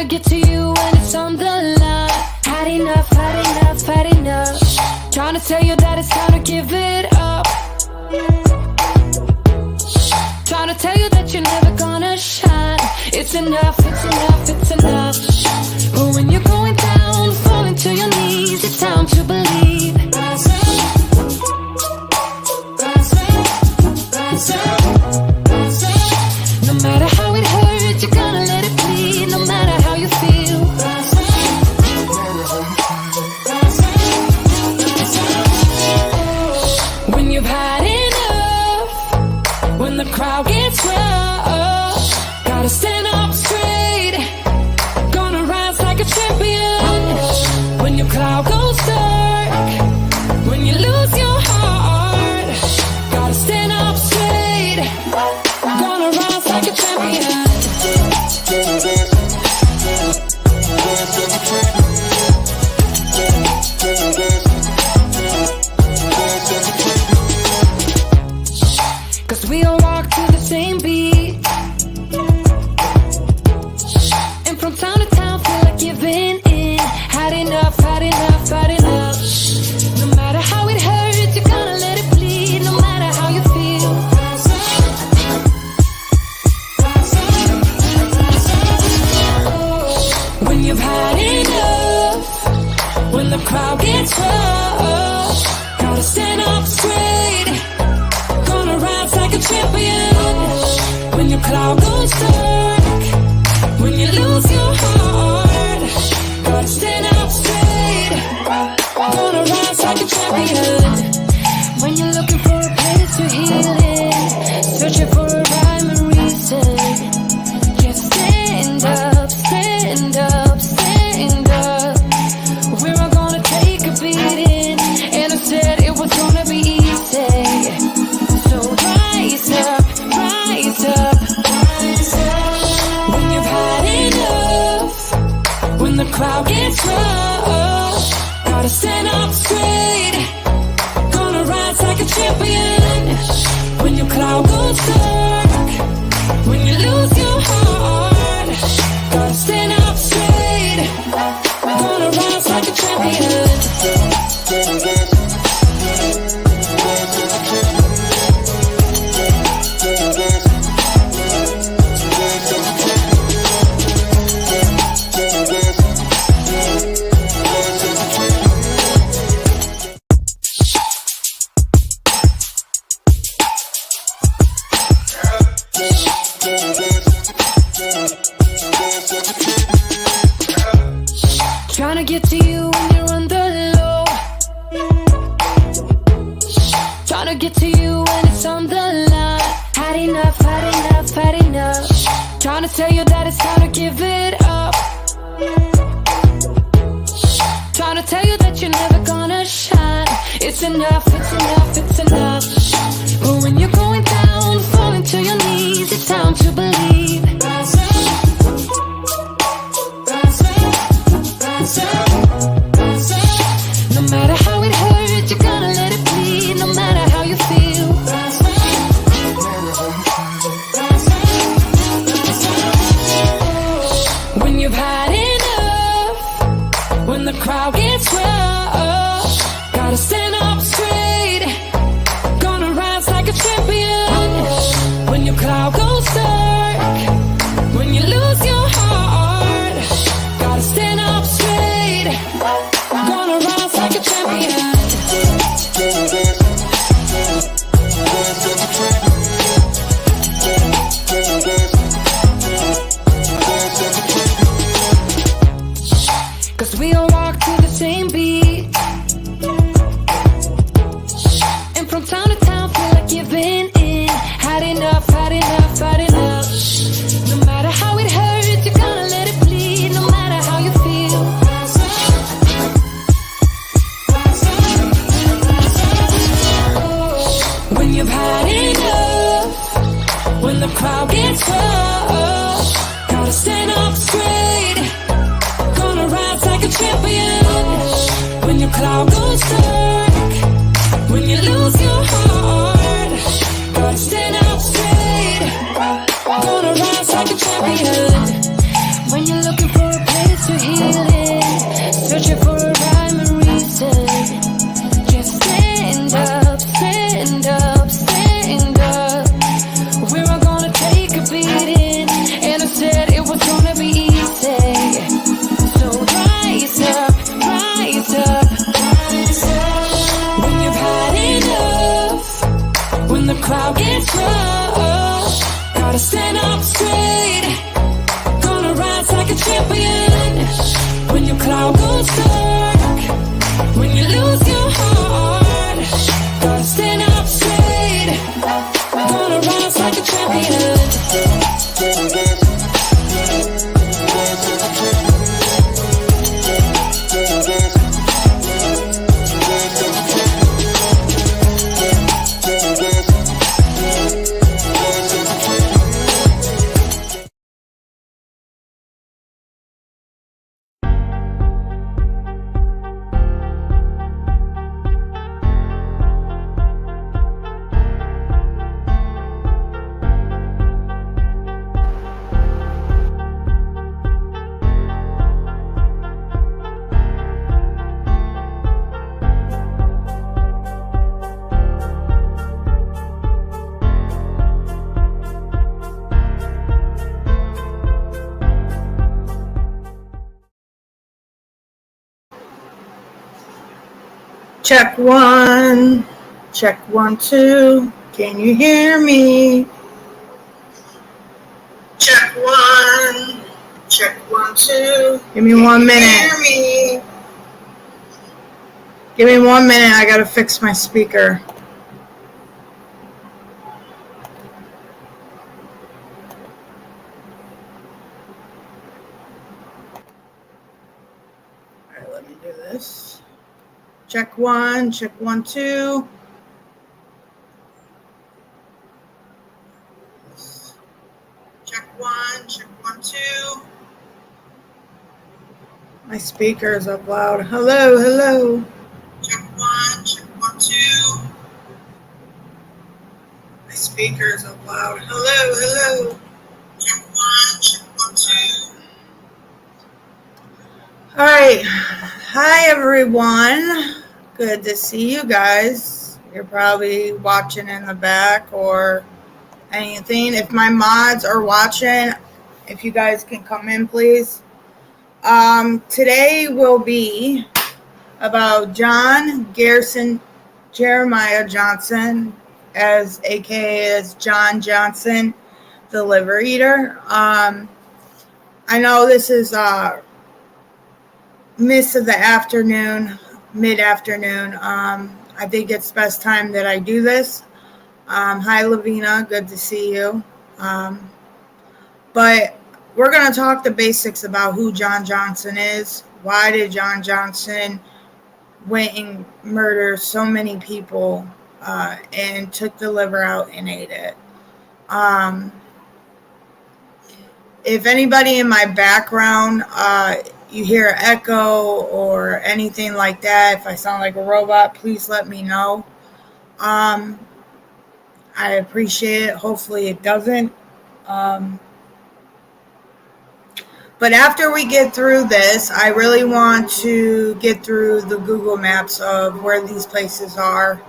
Tryna get to you and it's on the line. Had enough, had enough, had enough. Tryna tell you that it's time to give it up. Tryna tell you that you're never gonna shine. It's enough, it's enough, it's enough. But when you're going down, falling to your knees, it's time to believe. Rise up, rise up, rise up, rise up. No matter how it hurts, you're gonna let it bleed. No matter how you feel. Rise up, rise up, rise up. When you've had enough, when the crowd gets rough, gotta stand up straight, gonna rise like a champion. When your cloud goes dark, when you lose your heart, gotta stand up straight, gonna rise like a champion. Cause we all walk to the same beat, and from town to town feel like giving in. Had enough, had enough, had enough. No matter how it hurts, you're gonna let it bleed. No matter how you feel. Rise up, rise up, rise up. When you've had enough, when the crowd gets rough, gotta stand up straight, gonna rise like a champion. When your cloud goes dark, when you lose your heart, gotta stand up straight, gonna rise like a champion. When you're looking for a place to heal it, searching for a rhyme and reason, just stand up, stand up, stand up. We're all gonna take a beating, and I said it was gonna be easy. So rise up, rise up, rise up. When you've had enough, when the crowd gets rough, gotta stand up straight, gonna rise like a champion. When your cloud goes dark, when you lose your heart, gotta stand up straight, gonna rise like a champion. Tryna get to you when you're on the low. Tryna get to you when it's on the line. Had enough, had enough, had enough. Tryna tell you that it's time to give it up. Tryna tell you that you're never gonna shine. It's enough, it's enough, it's enough. But when you're going down, falling to your knees, it's time to believe. Rise up, rise up, rise up, rise up. No matter how it hurts, you're gonna let it bleed. No matter how you feel. Rise up, rise up, rise up. When you've had enough, when the crowd gets rough, gotta stand up straight, gonna rise like a champion. When your cloud goes dark, when you lose your heart, gotta stand up straight, gonna rise like a champion. Cause we all walk to the same beat, a champion. When your cloud goes dark, when you lose your heart, gotta stand up straight, gonna rise like a champion. Check one, check 1, 2. Can you hear me? Check one, check 1, 2. Give me 1 minute. Hear me? Give me 1 minute. I gotta fix my speaker. All right, let me do this. Check one, check 1, 2. Check one, check 1, 2. My speaker is up loud. Hello, hello. Check one, check 1, 2. My speaker is up loud. Hello, hello. Check one, check 1, 2. All right. Hi, everyone. Good to see you guys. You're probably watching in the back or anything. If my mods are watching, if you guys can come in, please. Today will be about John Garrison Jeremiah Johnson, as aka as John Johnson, the liver eater. I know this is mid of the afternoon, mid-afternoon. I think it's best time that I do this. Hi, Lavina. Good to see you. But we're going to talk the basics about who John Johnson is. Why did John Johnson went and murdered so many people and took the liver out and ate it? If anybody in my background, you hear an echo or anything like that, if I sound like a robot, please let me know. I appreciate it. Hopefully it doesn't. But after we get through this, I really want to get through the Google Maps of where these places are.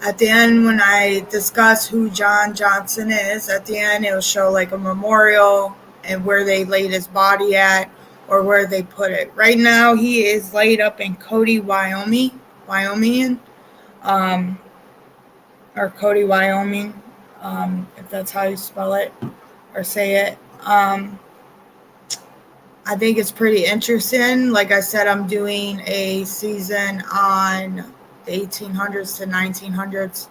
At the end, when I discuss who John Johnson is, at the end it'll show like a memorial and where they laid his body at or where they put it. Right now, he is laid up in Cody, Wyoming, or Cody, Wyoming, if that's how you spell it or say it. I think it's pretty interesting. Like I said, I'm doing a season on the 1800s to 1900s,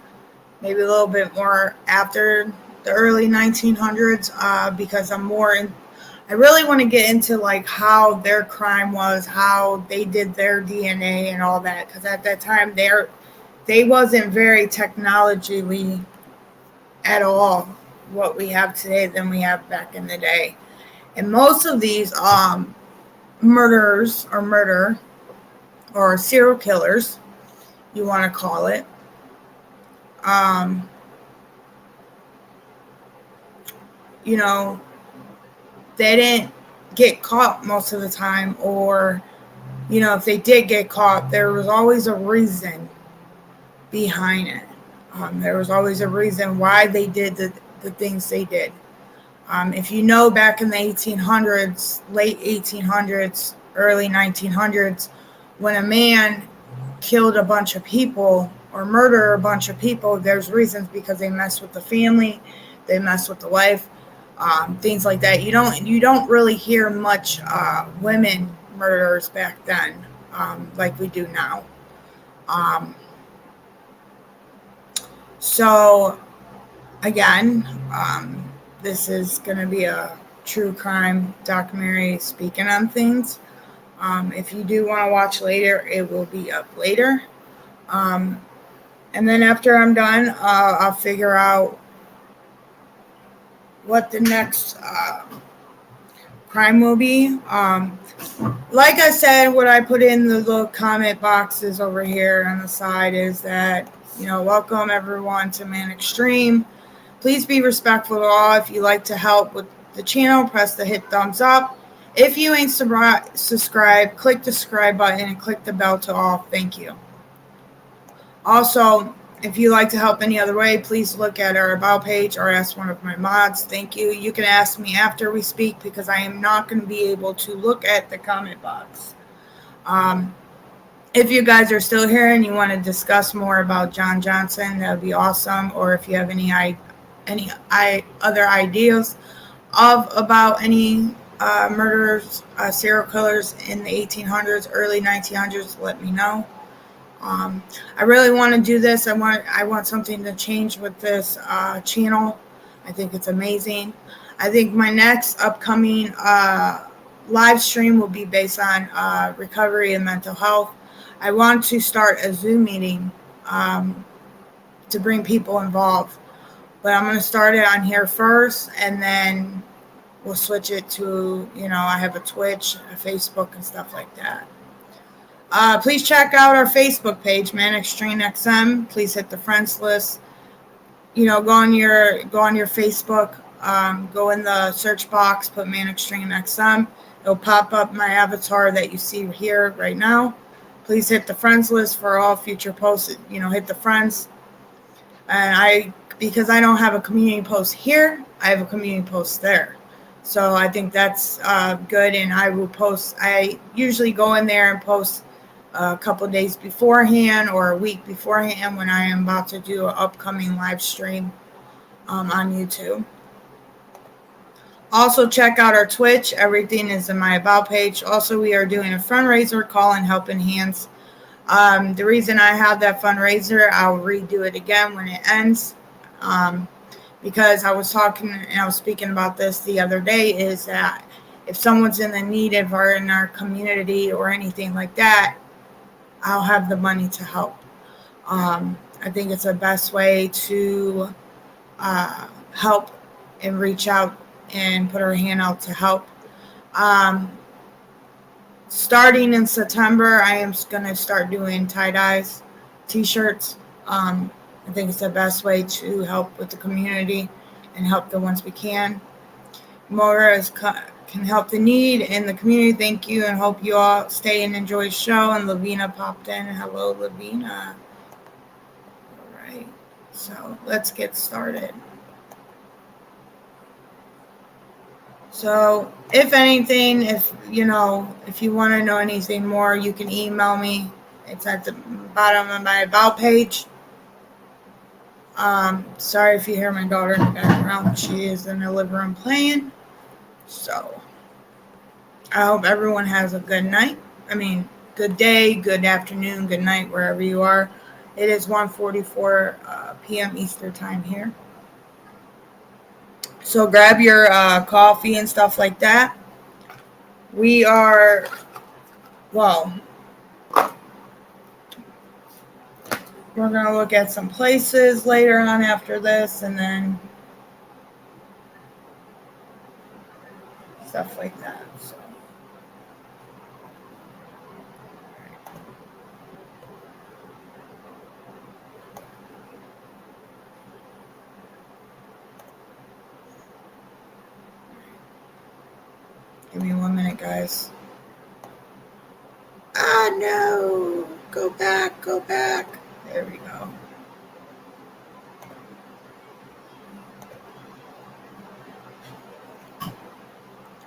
maybe a little bit more after the early 1900s, because I'm more in. I really want to get into like how their crime was, how they did their DNA and all that, because at that time they wasn't very technologically at all what we have today than we have back in the day. And most of these murderers or murder or serial killers, you want to call it, you know, they didn't get caught most of the time, or, you know, if they did get caught, there was always a reason behind it. There was always a reason why they did the things they did. If you know, back in the 1800s, late 1800s, early 1900s, when a man killed a bunch of people or murdered a bunch of people, there's reasons, because they mess with the family, they mess with the wife. things like that. You don't really hear much women murderers back then, like we do now. Um, so again, this is going to be a true crime documentary speaking on things. If you do want to watch later, it will be up later. And then after I'm done, I'll figure out what the next crime will be. Like I said, what I put in the little comment boxes over here on the side is that, welcome everyone to Man Extreme. Please be respectful to all. If you like to help with the channel, press the hit thumbs up. If you ain't subscribed, click the subscribe button and click the bell to all. Thank you. Also, if you like to help any other way, please look at our About page or ask one of my mods. Thank you. You can ask me after we speak because I am not going to be able to look at the comment box. If you guys are still here and you want to discuss more about John Johnson, that would be awesome. Or if you have any other ideas about any murderers, serial killers in the 1800s, early 1900s, let me know. I really want to do this. I want something to change with this channel. I think it's amazing. I think my next upcoming live stream will be based on recovery and mental health. I want to start a Zoom meeting to bring people involved. But I'm going to start it on here first, and then we'll switch it to, I have a Twitch, a Facebook, and stuff like that. Please check out our Facebook page, Man Extreme XM. Please hit the friends list. Go on your Facebook. Go in the search box, put Man Extreme XM. It'll pop up my avatar that you see here right now. Please hit the friends list for all future posts. Hit the friends. And because I don't have a community post here, I have a community post there. So I think that's good. And I will post. I usually go in there and post a couple days beforehand or a week beforehand when I am about to do an upcoming live stream on YouTube. Also, check out our Twitch. Everything is in my About page. Also, we are doing a fundraiser called Helping Hands. The reason I have that fundraiser, I'll redo it again when it ends. Because I was speaking about this the other day, is that if someone's in the need of in our community or anything like that, I'll have the money to help. I think it's the best way to help and reach out and put our hand out to help. Starting in September, I am going to start doing tie-dyes, t-shirts. I think it's the best way to help with the community and help the ones we can. More can help the need in the community. Thank you, and hope you all stay and enjoy the show. And Lavina popped in. Hello, Lavina. All right, so let's get started. So, if anything, if you want to know anything more, you can email me. It's at the bottom of my About page. Sorry if you hear my daughter in the background. She is in the living room playing. So, I hope everyone has a good night. Good day, good afternoon, good night, wherever you are. It is 1:44 p.m. Eastern time here. So grab your coffee and stuff like that. We're going to look at some places later on after this, and then stuff like that. So. Give me 1 minute, guys. No. Go back. There we go.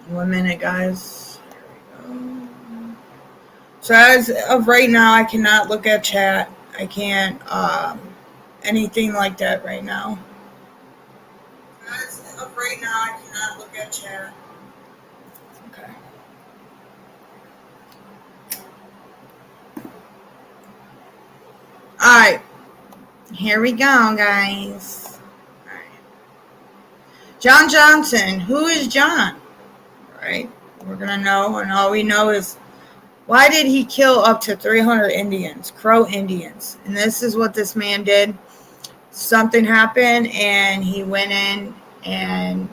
One minute, guys. There we go. So as of right now, I cannot look at chat. I can't anything like that right now. As of right right now, I cannot look at chat. Okay. Alright. Here we go, guys. Alright. John Johnson. Who is John? Right? We're going to know, and all we know is why did he kill up to 300 Indians, Crow Indians? And this is what this man did. Something happened, and he went in and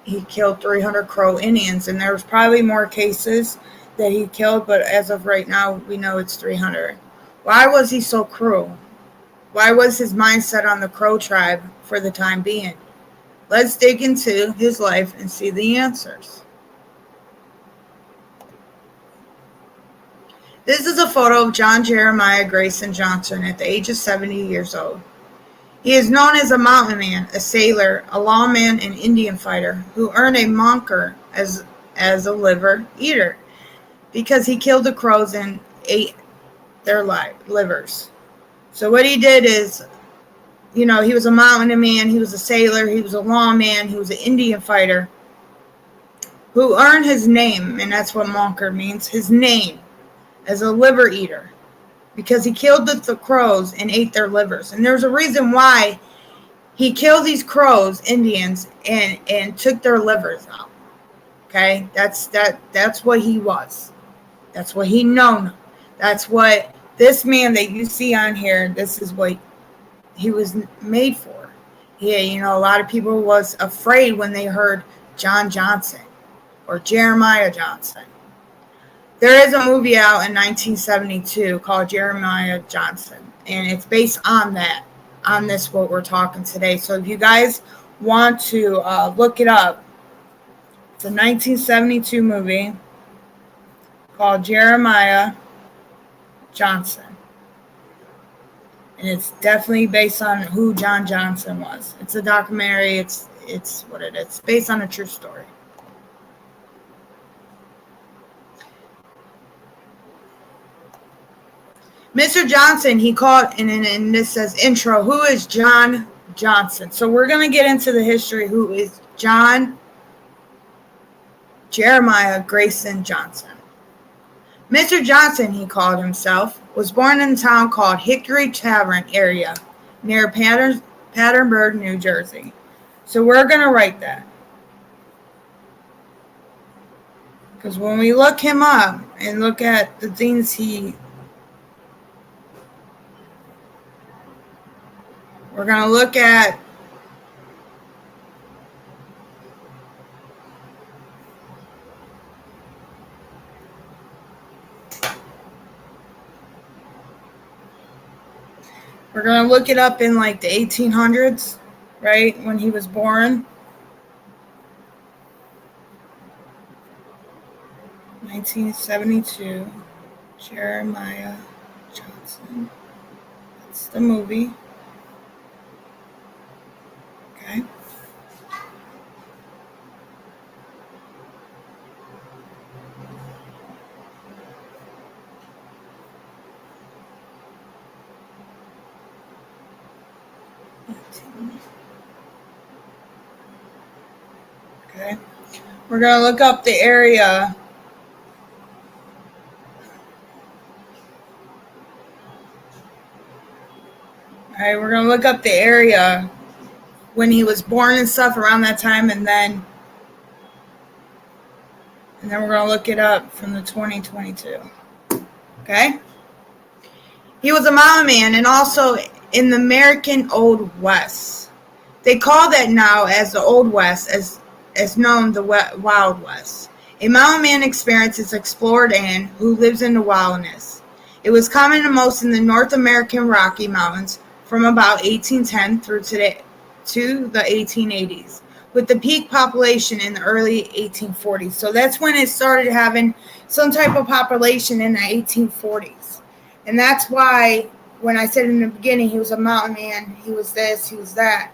he killed 300 Crow Indians. And there's probably more cases that he killed, but as of right now, we know it's 300. Why was he so cruel? Why was his mindset on the Crow tribe for the time being? Let's dig into his life and see the answers. This is a photo of John Jeremiah Grayson Johnson at the age of 70 years old. He is known as a mountain man, a sailor, a lawman, and Indian fighter who earned a moniker as a liver eater because he killed the Crows and ate their livers. So what he did is, he was a mountain man, he was a sailor, he was a lawman, he was an Indian fighter who earned his name, and that's what moniker means, his name, as a liver eater. Because he killed the Crows and ate their livers. And there's a reason why he killed these Crows, Indians, and took their livers out. Okay? That's what he was. That's what he known. That's what this man that you see on here, this is what he was made for. Yeah, a lot of people was afraid when they heard John Johnson or Jeremiah Johnson. There is a movie out in 1972 called Jeremiah Johnson, and it's based on that, on this what we're talking today. So if you guys want to look it up, it's a 1972 movie called Jeremiah Johnson, and it's definitely based on who John Johnson was. It's a documentary. It's what it is. It's based on a true story. Mr. Johnson, he called, and this says intro, who is John Johnson? So we're going to get into the history. Who is John Jeremiah Grayson Johnson? Mr. Johnson, he called himself, was born in a town called Hickory Tavern area near Patternburg, New Jersey. So we're going to write that. Because when we look him up and look at the things we're going to look at it up in like the 1800s, right? When he was born. 1972, Jeremiah Johnson. That's the movie. Okay. Okay. We're going to look up the area. All right, we're going to look up the area when he was born and stuff around that time, and then we're going to look it up from the 2022. Okay? He was a mountain man and also in the American Old West. They call that now as the Old West, as known the Wild West. A mountain man experience is explored and who lives in the wilderness. It was common to most in the North American Rocky Mountains from about 1810 through today to the 1880s, with the peak population in the early 1840s. So that's when it started having some type of population in the 1840s. And that's why when I said in the beginning he was a mountain man, he was this, he was that.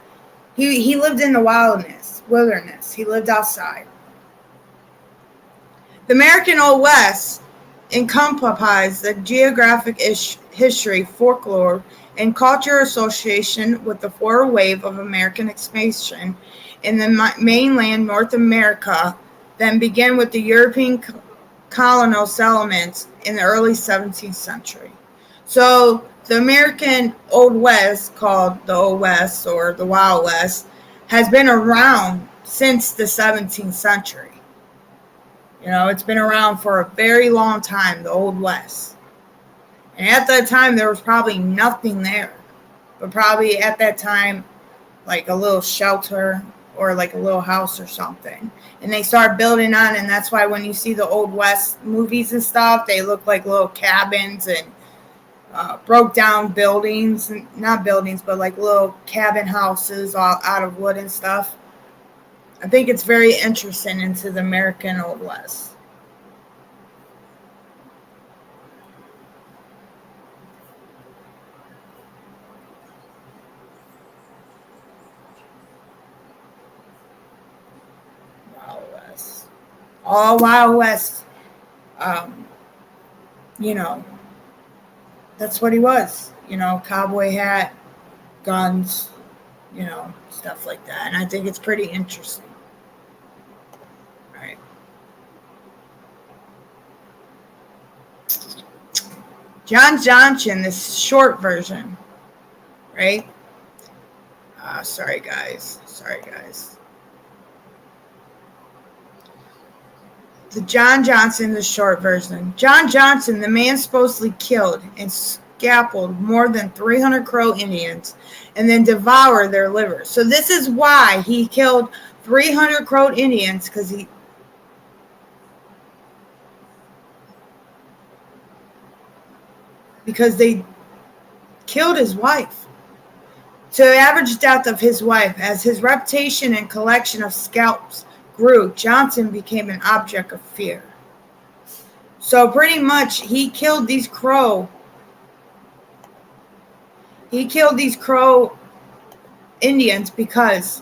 He lived in the wilderness. He lived outside. The American Old West encompasses the geographic history, folklore, and culture association with the forward wave of American expansion in the mainland North America, then began with the European colonial settlements in the early 17th century. So the American Old West, called the Old West or the Wild West, has been around since the 17th century. It's been around for a very long time, the Old West. And at that time, there was probably nothing there. But probably at that time, like a little shelter or like a little house or something. And they start building on, and that's why when you see the Old West movies and stuff, they look like little cabins and broke down buildings. Not buildings, but like little cabin houses all out of wood and stuff. I think it's very interesting into the American Old West. Wild West. All Wild West. You know, that's what he was. Cowboy hat, guns, stuff like that. And I think it's pretty interesting. All right. John Johnson, this short version, right? Sorry, guys. The John Johnson, the short version. John Johnson, the man supposedly killed and scalped more than 300 Crow Indians and then devoured their livers. So this is why he killed 300 Crow Indians, because they killed his wife. To the average death of his wife, as his reputation and collection of scalps grew, Johnson became an object of fear. So pretty much he killed these Crow Indians because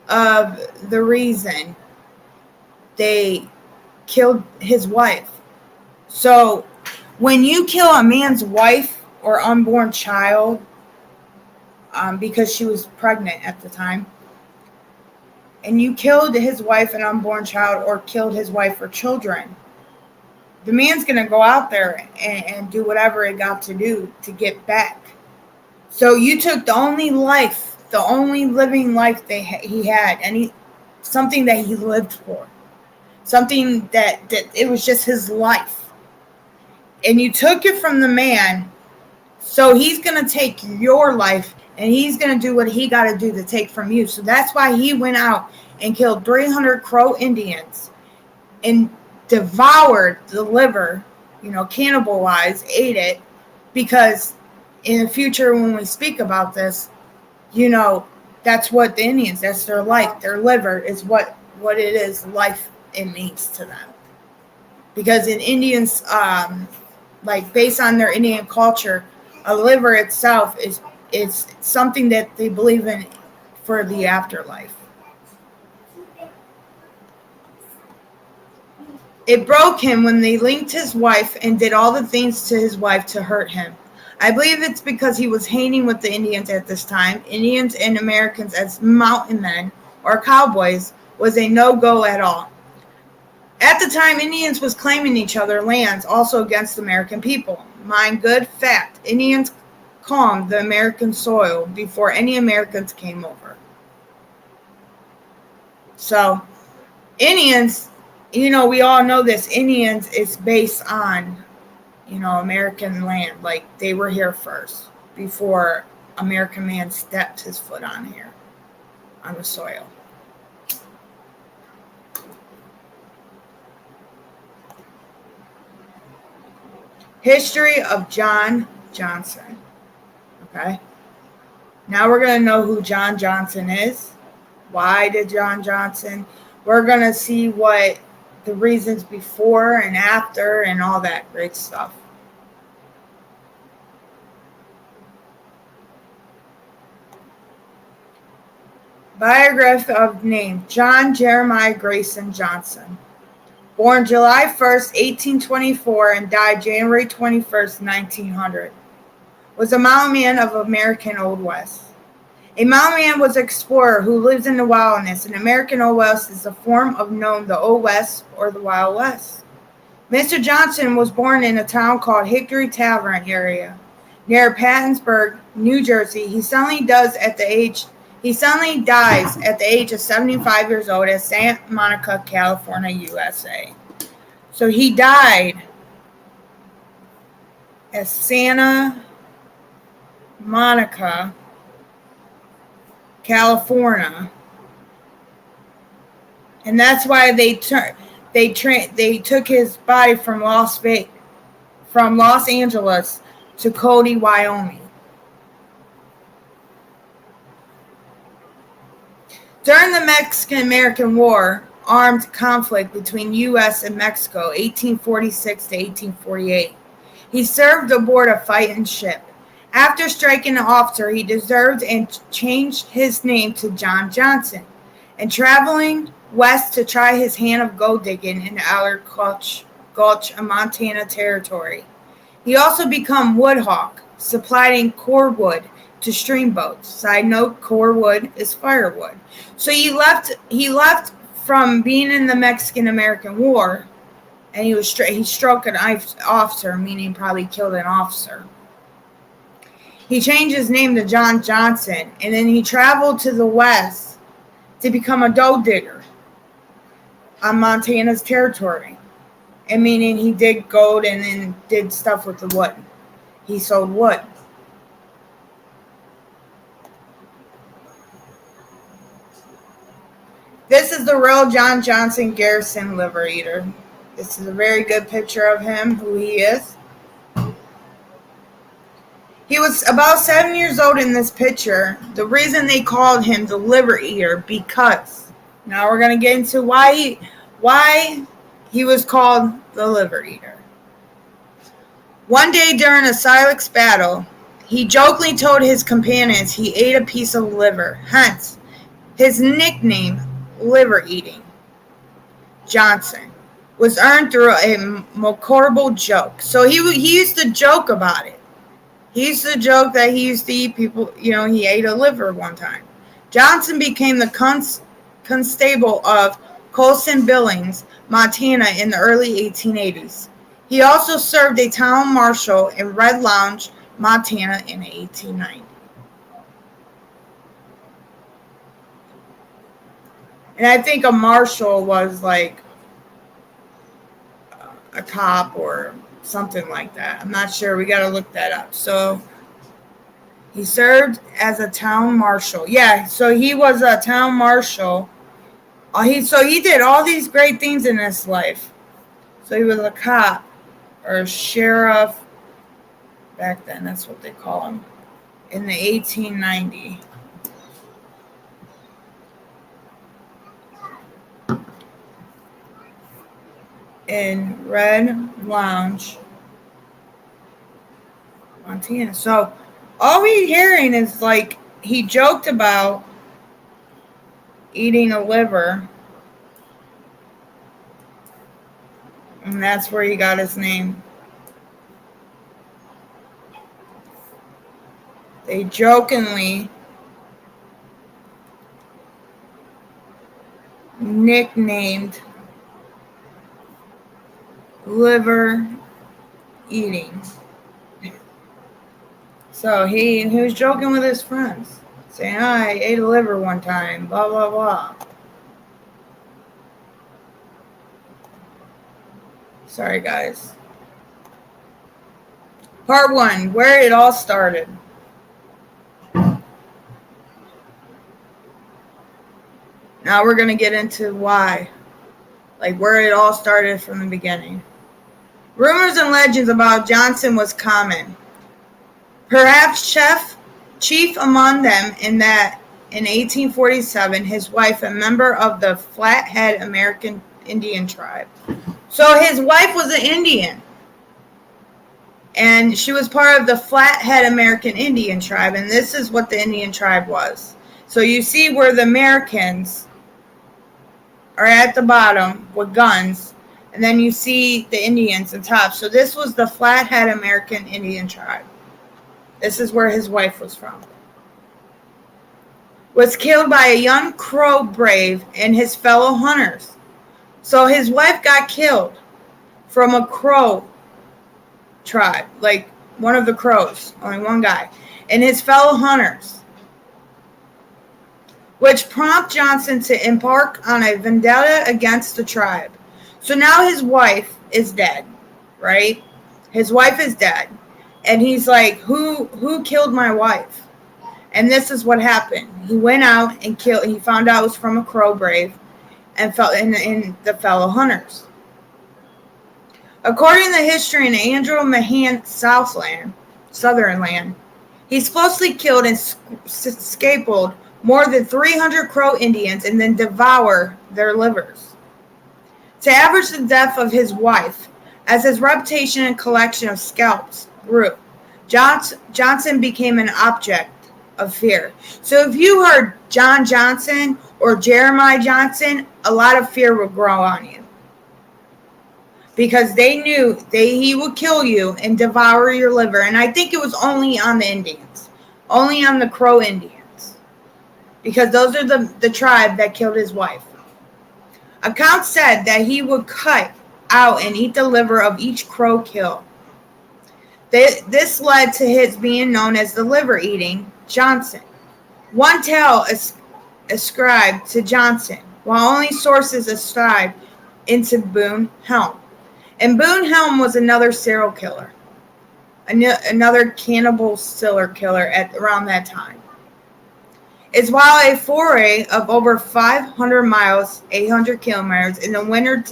of the reason they killed his wife. So when you kill a man's wife or unborn child, because she was pregnant at the time, and you killed his wife and unborn child or killed his wife or children, the man's going to go out there and do whatever it got to do to get back. So you took the only living life he had, and something that he lived for, something that it was just his life. And you took it from the man, so he's going to take your life, and he's going to do what he got to do to take from you. So that's why he went out and killed 300 Crow Indians and devoured the liver, cannibalized, ate it, because in the future when we speak about this, that's what the Indians, that's their life. Their liver is what it is, life it means to them. Because in Indians, based on their Indian culture, a liver itself is something that they believe in for the afterlife. It broke him when they linked his wife and did all the things to his wife to hurt him. I believe it's because he was hanging with the Indians at this time. Indians and Americans as mountain men or cowboys was a no-go at all. At the time, Indians was claiming each other lands also against American people. Mind good fact, Indians calmed the American soil before any Americans came over. So, Indians, we all know this. Indians is based on, American land. Like, they were here first before American man stepped his foot on here, on the soil. History of John Johnson. Okay. Now we're going to know who John Johnson is. Why did John Johnson? We're going to see what the reasons before and after and all that great stuff. Biography of name: John Jeremiah Grayson Johnson. Born July 1st, 1824 and died January 21st, 1900. Was a mountain man of American Old West. A mountain man was an explorer who lives in the wilderness. An American Old West is a form of known the Old West or the Wild West. Mr. Johnson was born in a town called Hickory Tavern area near Pattonsburg, New Jersey. He suddenly dies at the age of 75 years old at Santa Monica, California, USA. So he died at Santa Monica, California, and that's why they took his body from Los Angeles to Cody, Wyoming. During the Mexican-American War, armed conflict between U.S. and Mexico, 1846 to 1848, he served aboard a fighting ship. After striking an officer he deserved and changed his name to John Johnson, and traveling west to try his hand of gold digging in the Allard Gulch of Montana Territory. He also became woodhawk, supplying core wood to streamboats. Side note, core wood is firewood. So he left from being in the Mexican-American War, and he struck an officer, meaning probably killed an officer. He changed his name to John Johnson, and then he traveled to the west to become a gold digger on Montana's territory. And meaning he did gold and then did stuff with the wood. He sold wood. This is the real John Johnson Garrison liver eater. This is a very good picture of him, who he is. He was about 7 years old in this picture. The reason they called him the liver eater, because now we're going to get into why he was called the liver eater. One day during a Silex battle, he jokingly told his companions he ate a piece of liver, hence his nickname, liver eating. Johnson was earned through a macabre joke. So he used to joke about it. He used to joke that he used to eat people, he ate a liver one time. Johnson became the constable of Colson Billings, Montana in the early 1880s. He also served a town marshal in Red Lounge, Montana in 1890. And I think a marshal was like a cop or something like that. I'm not sure. We got to look that up. So he served as a town marshal. Yeah, so he was a town marshal. He did all these great things in his life. So he was a cop or a sheriff. Back then, that's what they call him. In the 1890. In Red Lounge, Montana. So all we're hearing is like he joked about eating a liver, and that's where he got his name. They jokingly nicknamed liver eating. So he was joking with his friends, saying, I ate a liver one time, blah, blah, blah. Sorry, guys. Part 1, where it all started. Now we're going to get into why. Like where it all started from the beginning. Rumors and legends about Johnson was common. Perhaps chief among them in that in 1847, his wife, a member of the Flathead American Indian tribe. So his wife was an Indian. And she was part of the Flathead American Indian tribe. And this is what the Indian tribe was. So you see where the Americans are at the bottom with guns. And then you see the Indians on top. So this was the Flathead American Indian tribe. This is where his wife was from. was killed by a young crow brave and his fellow hunters. So his wife got killed from a crow tribe, like one of the crows, only one guy, and his fellow hunters, which prompted Johnson to embark on a vendetta against the tribe. So now his wife is dead, right? His wife is dead. And he's like, who killed my wife? And this is what happened. He went out and killed, he found out it was from a crow brave and fell in the fellow hunters. According to history in Andrew Mahan Southern Land, he supposedly killed and scalped more than 300 Crow Indians and then devoured their livers. To average the death of his wife, as his reputation and collection of scalps grew, Johnson became an object of fear. So if you heard John Johnson or Jeremiah Johnson, a lot of fear would grow on you. Because they knew he would kill you and devour your liver. And I think it was only on the Indians. Only on the Crow Indians. Because those are the tribe that killed his wife. Accounts said that he would cut out and eat the liver of each crow killed. This led to his being known as the liver-eating Johnson. One tale ascribed to Johnson, while only sources ascribed into Boone Helm. And Boone Helm was another serial killer, another cannibal serial killer at around that time. It's while a foray of over 500 miles, 800 kilometers, in the winter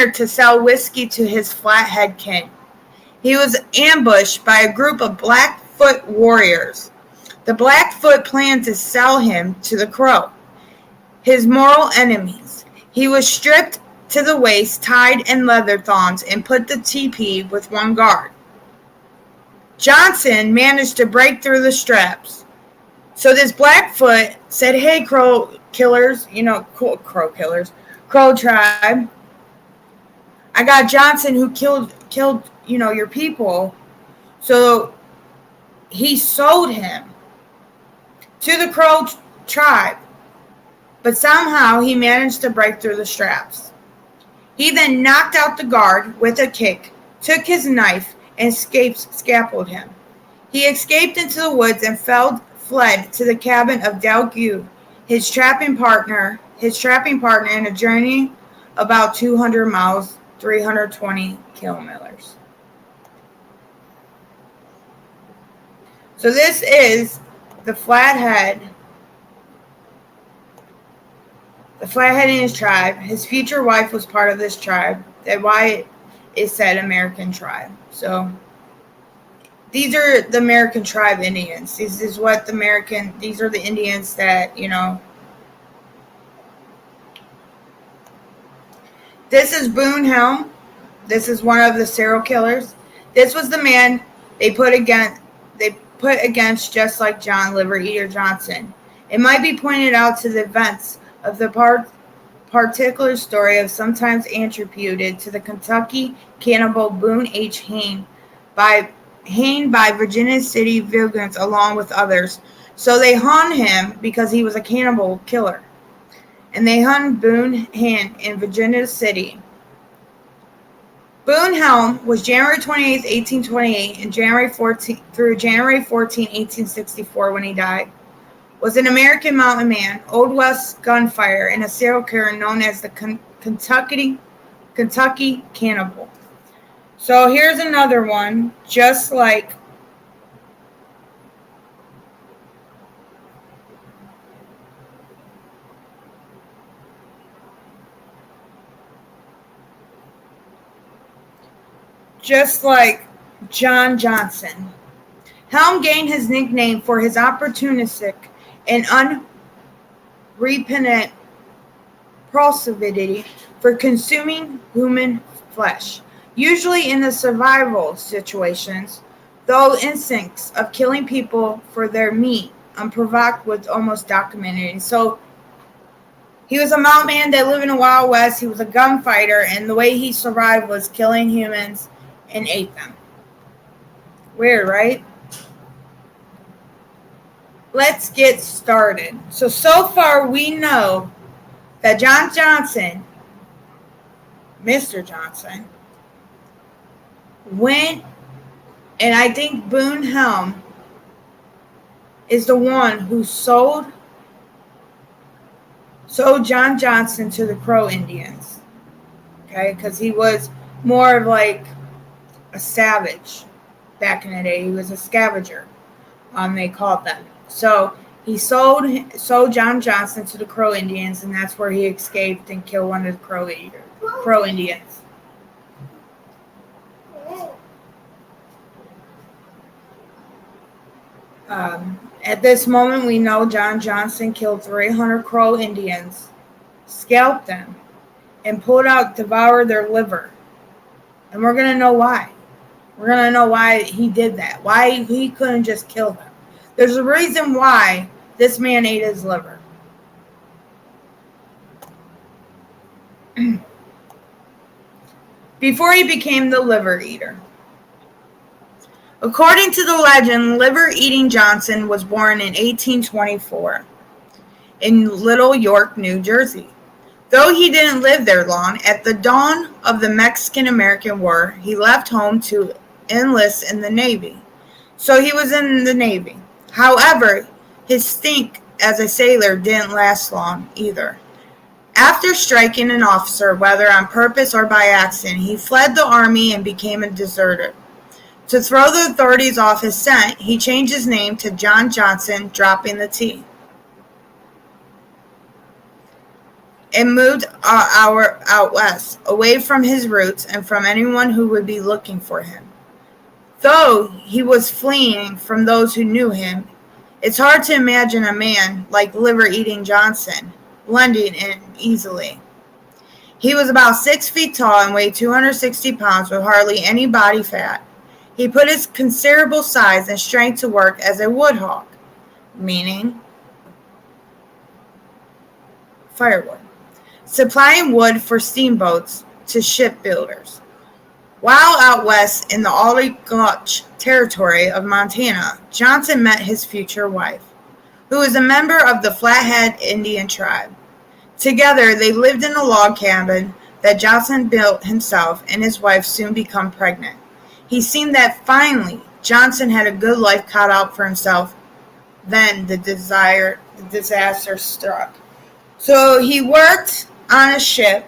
to sell whiskey to his Flathead kin. He was ambushed by a group of Blackfoot warriors. The Blackfoot planned to sell him to the Crow, his mortal enemies. He was stripped to the waist, tied in leather thongs, and put to teepee with one guard. Johnson managed to break through the straps. So this Blackfoot said, "Hey, Crow killers, Crow tribe, I got Johnson who killed your people." So he sold him to the Crow tribe, but somehow he managed to break through the straps. He then knocked out the guard with a kick, took his knife, and scalped him. He escaped into the woods and fled to the cabin of Delgue, his trapping partner in a journey about 200 miles, 320 kilometers. So this is the Flathead Indian tribe. His future wife was part of this tribe. That's why it said American tribe. So these are the American tribe Indians. These are the Indians that, This is Boone Helm. This is one of the serial killers. This was the man they put against just like John Liver Eater Johnson. It might be pointed out to the events of the particular story of sometimes attributed to the Kentucky cannibal Boone H. Hayne by Virginia City Vigilance along with others. So they hung him because he was a cannibal killer. And they hung Boone Hayne in Virginia City. Boone Helm was January 28, 1828 and January 14, 1864 when he died. Was an American mountain man, Old West gunfighter, and a serial killer known as the Kentucky cannibal. So here's another one, just like John Johnson. Helm gained his nickname for his opportunistic and unrepentant proclivity for consuming human flesh, usually in the survival situations, though instincts of killing people for their meat unprovoked was almost documented. So he was a mountain man that lived in the Wild West. He was a gunfighter, and the way he survived was killing humans and ate them. Weird, right? let's get started. So far we know that John Johnson, Mr. Johnson, went, and I think Boone Helm is the one who sold John Johnson to the Crow Indians. Okay, because he was more of like a savage back in the day. He was a scavenger, they called them. So he sold John Johnson to the Crow Indians, and that's where he escaped and killed one of the Crow Indians. At this moment, we know John Johnson killed 300 Crow Indians, scalped them, and devoured their liver. And we're going to know why. We're going to know why he did that. Why he couldn't just kill them. There's a reason why this man ate his liver. Before he became the liver eater. According to the legend, liver-eating Johnson was born in 1824 in Little York, New Jersey. Though he didn't live there long, at the dawn of the Mexican-American War, he left home to enlist in the Navy. So he was in the Navy. However, his stint as a sailor didn't last long either. After striking an officer, whether on purpose or by accident, he fled the army and became a deserter. To throw the authorities off his scent, he changed his name to John Johnson, dropping the T, and moved out west, away from his roots and from anyone who would be looking for him. Though he was fleeing from those who knew him, it's hard to imagine a man like liver-eating Johnson blending in easily. He was about 6 feet tall and weighed 260 pounds with hardly any body fat. He put his considerable size and strength to work as a woodhawk, meaning firewood, supplying wood for steamboats to shipbuilders. While out west in the oligarch territory of Montana, Johnson met his future wife, who was a member of the Flathead Indian tribe. Together, they lived in a log cabin that Johnson built himself, and his wife soon became pregnant. He seemed that finally Johnson had a good life cut out for himself. Then the disaster struck. So he worked on a ship.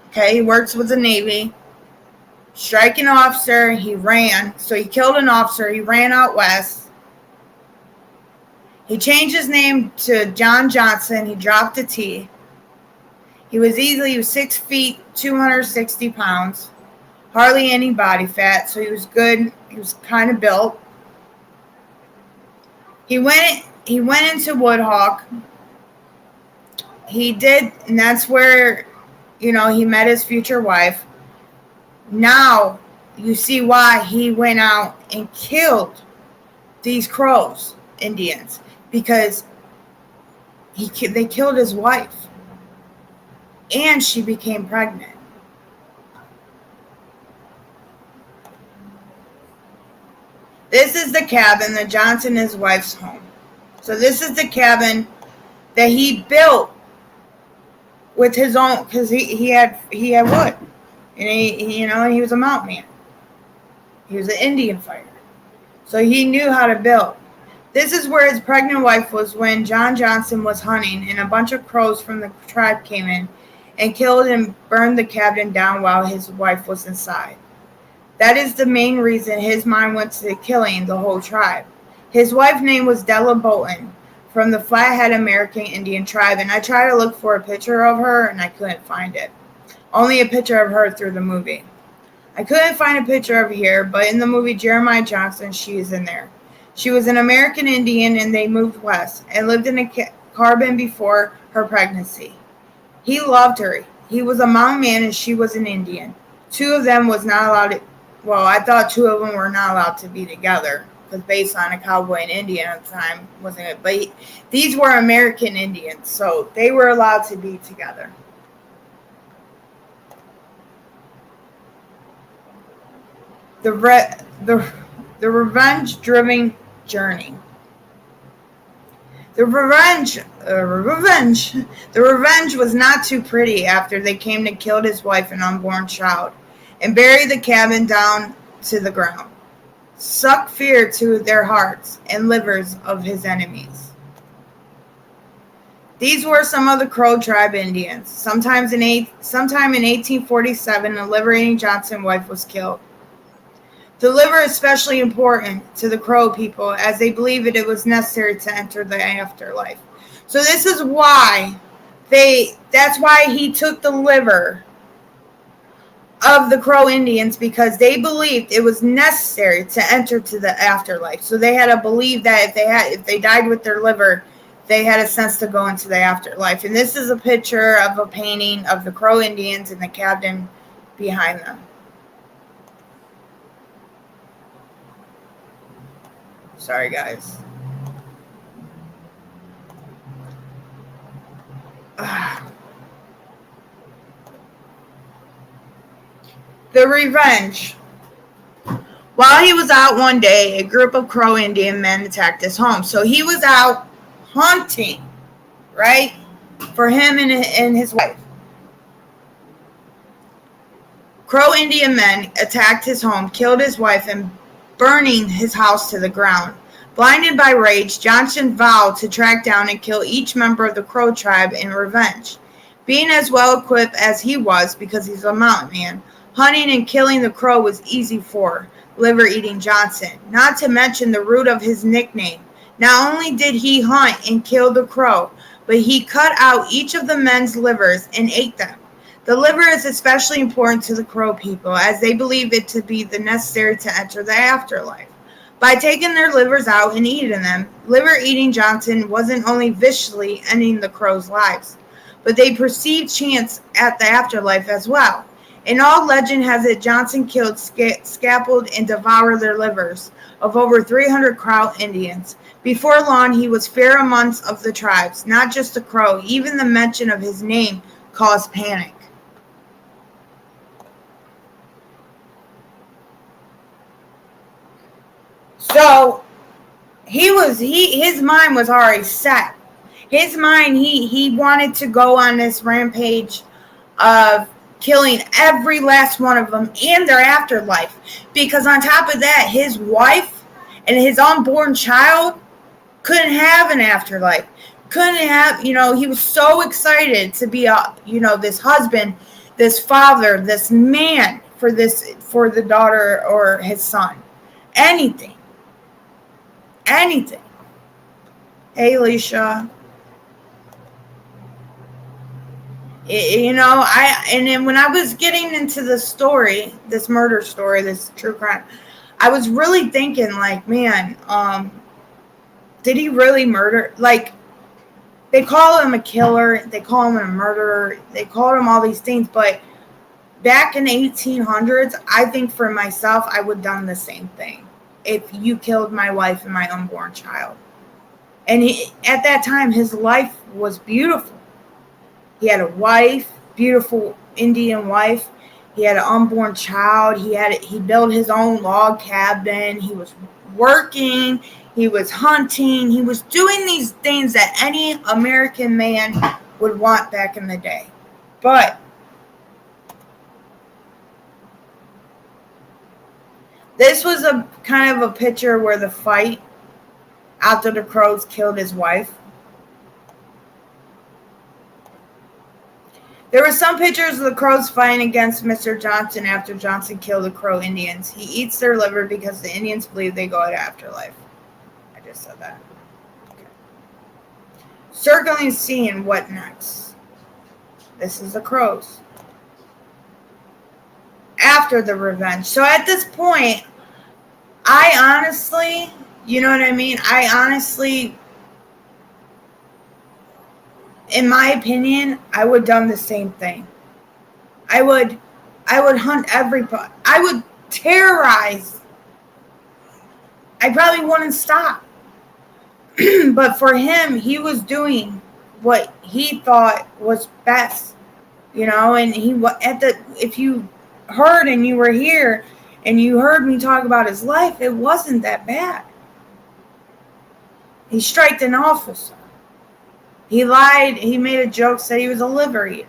Okay, he worked with the Navy. Striking an officer, he ran. So he killed an officer. He ran out west. He changed his name to John Johnson. He dropped a T. He was 6 feet, 260 pounds. Hardly any body fat, so he was good. He was kind of built. He went into Woodhawk. He did, and that's where, he met his future wife. Now you see why he went out and killed these Crows Indians, because they killed his wife, and she became pregnant. This is the cabin that Johnson and his wife's home. So this is the cabin that he built with his own, because he had wood, and he was a mountain man. He was an Indian fighter, so he knew how to build. This is where his pregnant wife was when John Johnson was hunting, and a bunch of crows from the tribe came in and killed and burned the cabin down while his wife was inside. That is the main reason his mind went to killing the whole tribe. His wife's name was Della Bolton from the Flathead American Indian tribe, and I tried to look for a picture of her, and I couldn't find it. Only a picture of her through the movie. I couldn't find a picture of her here, but in the movie Jeremiah Johnson, she is in there. She was an American Indian, and they moved west and lived in a cabin before her pregnancy. He loved her. He was a mountain man, and she was an Indian. Two of them was not allowed to. Well, I thought two of them were not allowed to be together, because based on a cowboy and Indian at the time wasn't it. But these were American Indians, so they were allowed to be together. The revenge-driven journey. The revenge was not too pretty after they came to kill his wife and unborn child and bury the cabin down to the ground. Suck fear to their hearts and livers of his enemies. These were some of the Crow tribe Indians. Sometime in 1847, a liberating Johnson wife was killed. The liver is especially important to the Crow people as they believed it was necessary to enter the afterlife. So this is why that's why he took the liver of the Crow Indians, because they believed it was necessary to enter to the afterlife. So they had to believe that if they died with their liver, they had a sense to go into the afterlife. And this is a picture of a painting of the Crow Indians and the cabin behind them. Sorry, guys. The revenge. While he was out one day, a group of Crow Indian men attacked his home. So he was out hunting, right, for him and his wife. Crow Indian men attacked his home, killed his wife, and burning his house to the ground. Blinded by rage, Johnson vowed to track down and kill each member of the Crow tribe in revenge. Being as well equipped as he was, because he's a mountain man, hunting and killing the Crow was easy for liver-eating Johnson, not to mention the root of his nickname. Not only did he hunt and kill the Crow, but he cut out each of the men's livers and ate them. The liver is especially important to the Crow people, as they believe it to be the necessary to enter the afterlife. By taking their livers out and eating them, liver-eating Johnson wasn't only viciously ending the Crows' lives, but they perceived chance at the afterlife as well. In all, legend has it Johnson killed, scalped, and devoured their livers of over 300 Crow Indians. Before long, he was feared amongst of the tribes, not just the Crow. Even the mention of his name caused panic. So his mind was already set. His mind, he wanted to go on this rampage of killing every last one of them and their afterlife. Because on top of that, his wife and his unborn child couldn't have an afterlife. Couldn't have, he was so excited to be this husband, this father, this man for the daughter or his son. Anything. Hey, Alicia. And then when I was getting into the story, this murder story, this true crime, I was really thinking, like, man, did he really murder? Like, they call him a killer, they call him a murderer, they call him all these things, but back in the 1800s, I think for myself, I would have done the same thing if you killed my wife and my unborn child. And at that time, his life was beautiful. He had a wife, beautiful Indian wife. He had an unborn child. He built his own log cabin. He was working. He was hunting. He was doing these things that any American man would want back in the day. But this was a kind of a picture where the fight after the Crows killed his wife. There were some pictures of the Crows fighting against Mr. Johnson after Johnson killed the Crow Indians. He eats their liver because the Indians believe they go to afterlife. I just said that. Okay. Circling scene, what next? This is the Crows. After the revenge. So at this point, I honestly, you know what I mean? I honestly, in my opinion, I would have done the same thing. I would hunt everybody. I would terrorize. I probably wouldn't stop. But for him, he was doing what he thought was best, and if you heard and you were here and you heard me talk about his life, it wasn't that bad. He striked an awful son. He lied. He made a joke, said he was a liver eater.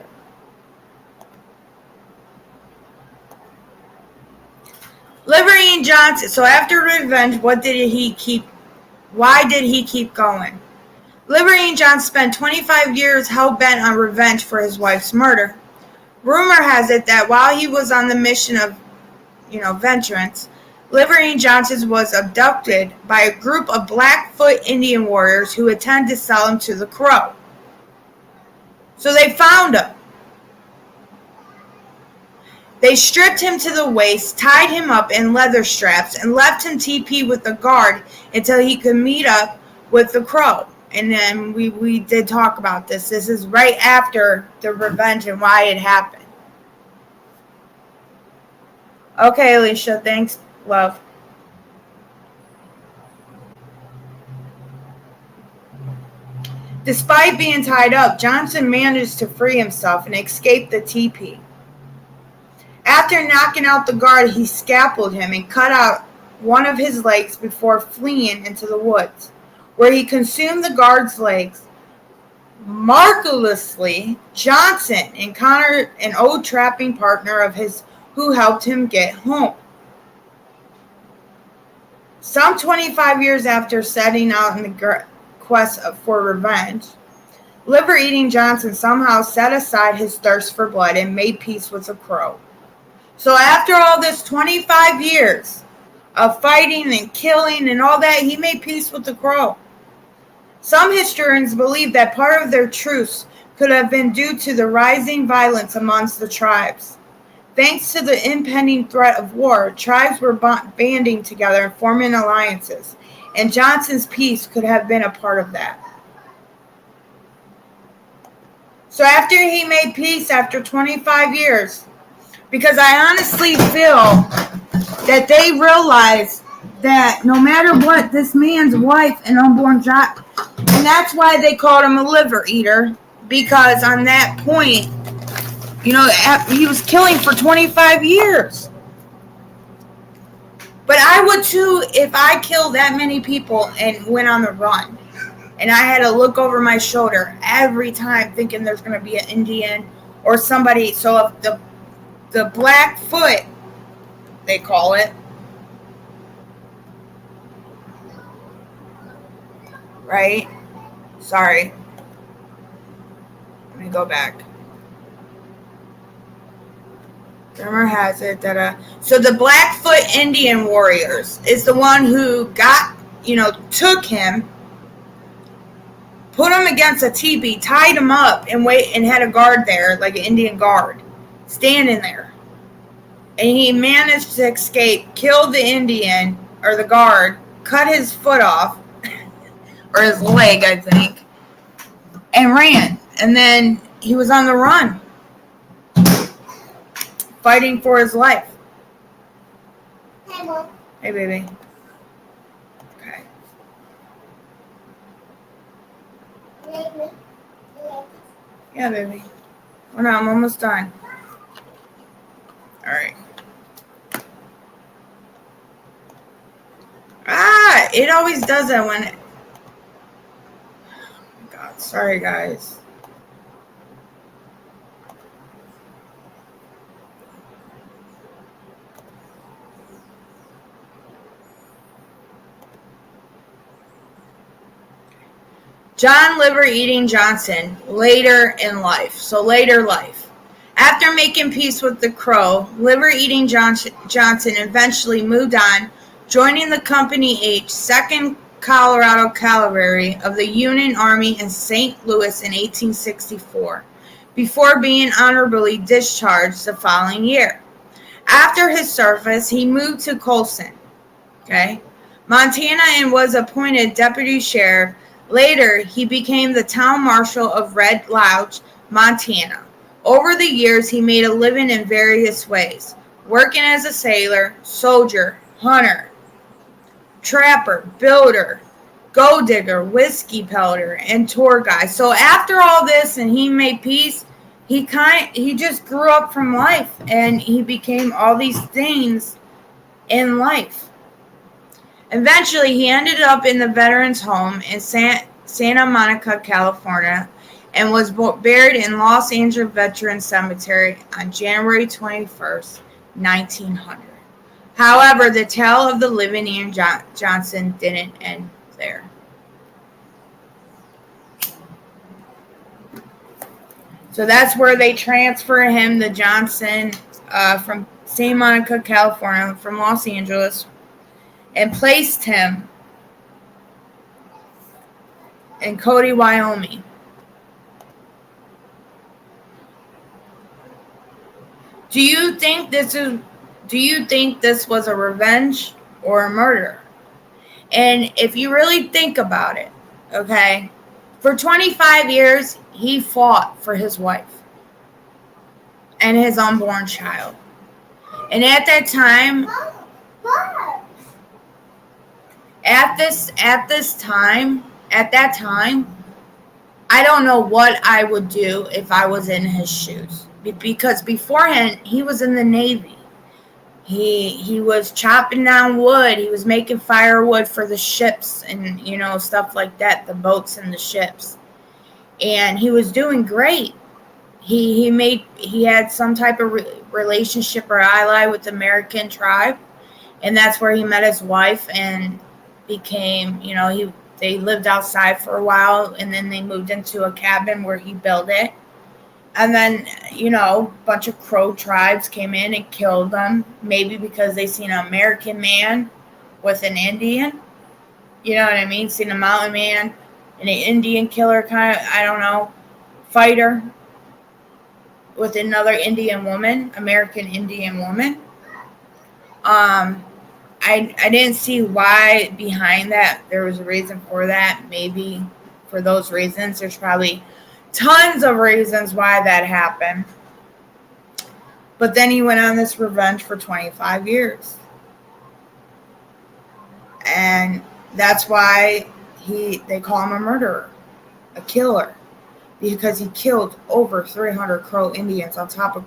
Liver eating Johnson. So after revenge, why did he keep going? Liver eating Johnson spent 25 years hell-bent on revenge for his wife's murder. Rumor has it that while he was on the mission of, vengeance, Liver eating Johnson was abducted by a group of Blackfoot Indian warriors who intended to sell him to the Crow. So they found him. They stripped him to the waist, tied him up in leather straps, and left him TP with the guard until he could meet up with the Crow. And then we did talk about this. This is right after the revenge and why it happened. Okay, Alicia, thanks, love. Despite being tied up, Johnson managed to free himself and escape the teepee. After knocking out the guard, he scalped him and cut out one of his legs before fleeing into the woods, where he consumed the guard's legs. Marvelously, Johnson encountered an old trapping partner of his who helped him get home. Some 25 years after setting out in the quest for revenge, liver-eating Johnson somehow set aside his thirst for blood and made peace with the Crow. So after all this 25 years of fighting and killing and all that, he made peace with the Crow. Some historians believe that part of their truce could have been due to the rising violence amongst the tribes. Thanks to the impending threat of war, tribes were banding together and forming alliances, and Johnson's peace could have been a part of that. So after he made peace after 25 years, because I honestly feel that they realized that no matter what, this man's wife and unborn child, and that's why they called him a liver eater, because on that point, he was killing for 25 years. But I would too if I killed that many people and went on the run. And I had to look over my shoulder every time thinking there's going to be an Indian or somebody. So if the Blackfoot, they call it, right? Sorry. Let me go back. Rumor has it that so the Blackfoot Indian warriors is the one who took him, put him against a teepee, tied him up, and had a guard there, like an Indian guard, standing there. And he managed to escape, killed the Indian or the guard, cut his foot off, or his leg, I think, and ran. And then he was on the run, fighting for his life. Hey, Mom. Hey, baby. Okay. Yeah, baby. Oh, no, I'm almost done. All right. It always does that when... Oh, my God. Sorry, guys. John Liver-Eating Johnson, later in life. So later life. After making peace with the Crow, Liver-Eating Johnson eventually moved on, joining the Company H, 2nd Colorado Cavalry of the Union Army in St. Louis in 1864, before being honorably discharged the following year. After his service, he moved to Colson, Montana, and was appointed deputy sheriff. Later, he became the town marshal of Red Lodge, Montana. Over the years, he made a living in various ways, working as a sailor, soldier, hunter, trapper, builder, gold digger, whiskey peddler, and tour guide. So after all this and he made peace, he just grew up from life and he became all these things in life. Eventually, he ended up in the veterans home in St. Santa Monica, California, and was buried in Los Angeles Veterans Cemetery on January 21st, 1900. However, the tale of the living Ian Johnson didn't end there. So that's where they transfer him, the Johnson, from Santa Monica, California, from Los Angeles, and placed him in Cody, Wyoming. Do you think this was a revenge or a murder? And if you really think about it, okay, for 25 years, he fought for his wife and his unborn child. And at that time, I don't know what I would do if I was in his shoes. Because beforehand, he was in the Navy. He was chopping down wood. He was making firewood for the ships and, stuff like that, the boats and the ships. And he was doing great. He had some type of relationship or ally with the American tribe. And that's where he met his wife and became, they lived outside for a while, and then they moved into a cabin where he built it. And then, a bunch of Crow tribes came in and killed them, maybe because they seen an American man with an Indian. You know what I mean? Seen a mountain man and an Indian killer kind of, I don't know, fighter with another Indian woman, American Indian woman. I didn't see why behind that. There was a reason for that. Maybe for those reasons. There's probably tons of reasons why that happened. But then he went on this revenge for 25 years. And that's why they call him a murderer, a killer. Because he killed over 300 Crow Indians on top of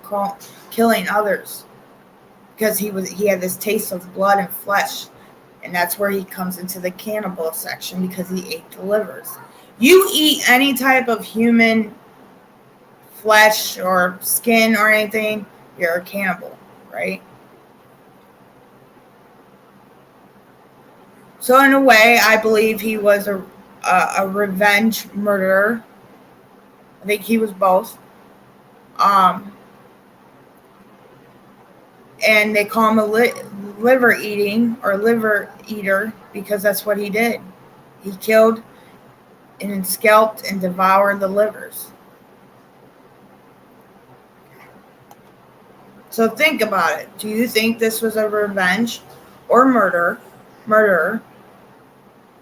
killing others. Because he had this taste of blood and flesh. And that's where he comes into the cannibal section, because he ate the livers. You eat any type of human flesh or skin or anything, you're a cannibal, right? So in a way, I believe he was a revenge murderer. I think he was both. And they call him a liver eater because that's what he did. He killed and scalped and devoured the livers. So think about it. Do you think this was a revenge or murderer?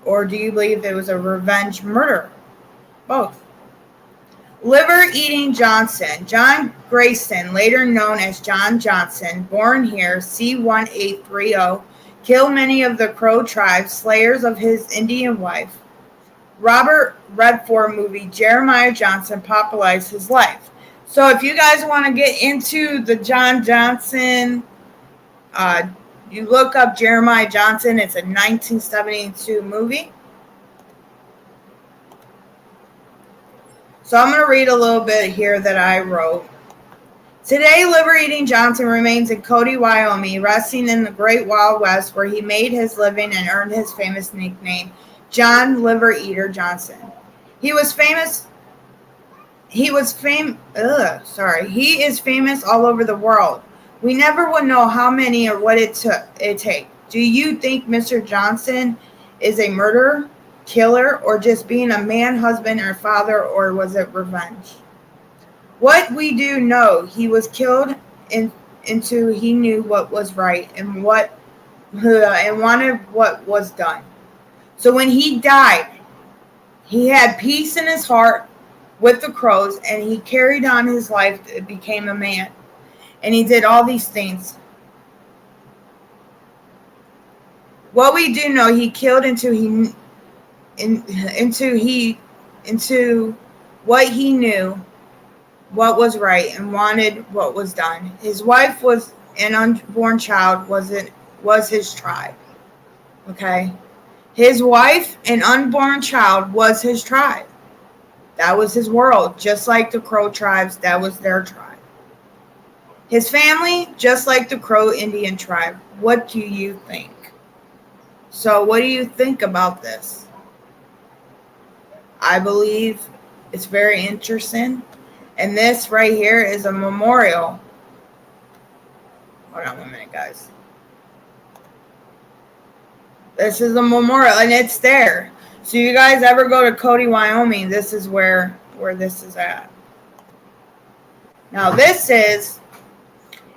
Or do you believe it was a revenge murder? Both. Liver-eating Johnson. John Grayson, later known as John Johnson, born here, C1830, killed many of the Crow tribes, slayers of his Indian wife. Robert Redford movie Jeremiah Johnson popularized his life. So if you guys want to get into the John Johnson, you look up Jeremiah Johnson. It's a 1972 movie. So I'm going to read a little bit here that I wrote. Today, liver-eating Johnson remains in Cody, Wyoming, resting in the Great Wild West, where he made his living and earned his famous nickname, John Liver Eater Johnson. He is famous all over the world. We never would know how many or what it take. Do you think Mr. Johnson is a murderer, killer, or just being a man, husband, or father, or was it revenge? What we do know, he was killed into he knew what was right and wanted what was done. So when he died, he had peace in his heart with the Crows, and he carried on his life and became a man. And he did all these things. What we do know, he killed into what he knew, what was right, and wanted what was done. His wife was an unborn child, was his tribe. Okay? His wife and unborn child was his tribe. That was his world, just like the Crow tribes, that was their tribe. His family, just like the Crow Indian tribe. What do you think? So, what do you think about this? I believe it's very interesting. And this right here is a memorial. Hold on 1 minute, guys. This is a memorial, and it's there. So you guys ever go to Cody, Wyoming, this is where this is at. Now this is,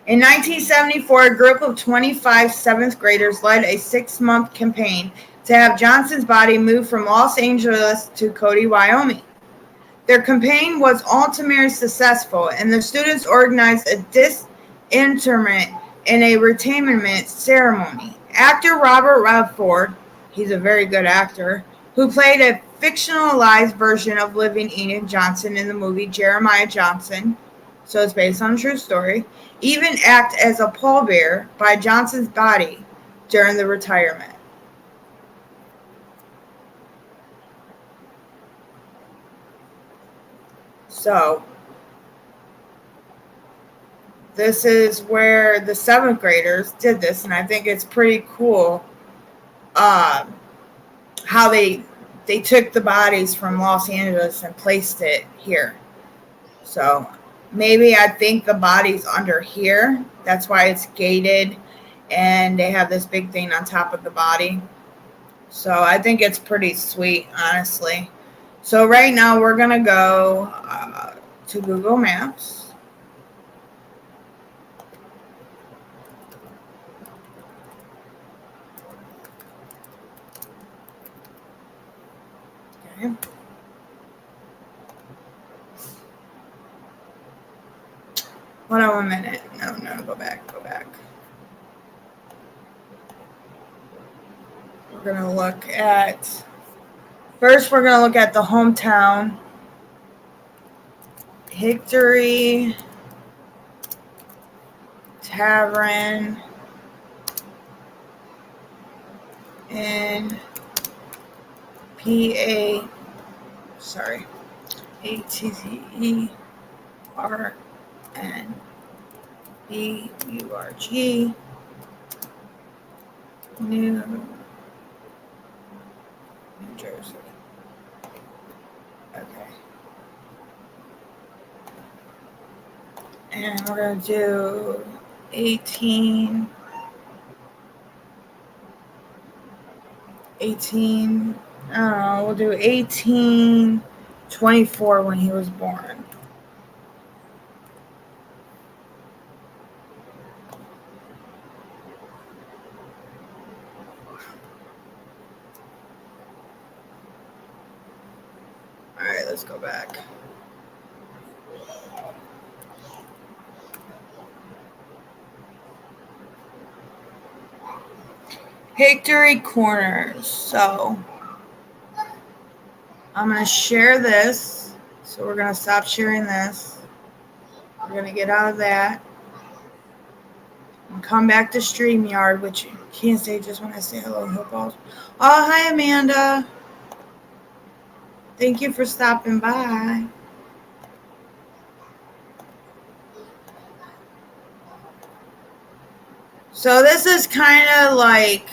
in 1974, a group of 25 seventh graders led a 6-month campaign to have Johnson's body moved from Los Angeles to Cody, Wyoming. Their campaign was ultimately successful, and the students organized a disinterment and a retirement ceremony. Actor Robert Redford, he's a very good actor, who played a fictionalized version of living Enid Johnson in the movie Jeremiah Johnson, so it's based on a true story, even acted as a pallbearer by Johnson's body during the retirement. So, this is where the 7th graders did this, and I think it's pretty cool how they took the bodies from Los Angeles and placed it here. So maybe I think the body's under here. That's why it's gated, and they have this big thing on top of the body. So I think it's pretty sweet, honestly. So right now we're going to go to Google Maps. Okay. Hold on 1 minute. No, go back. We're going to look at, first we're going to look at the hometown. Hickory Tavern in ATTERN BURG, New Jersey. Okay. And we're going to do 18, I don't know, we'll do 1824 when he was born. All right, let's go back. Hickory Corners. So I'm going to share this. So we're going to stop sharing this. We're going to get out of that. And come back to StreamYard, which you can't say just when I say hello, hippos. Oh, hi, Amanda. Thank you for stopping by. So this is kind of like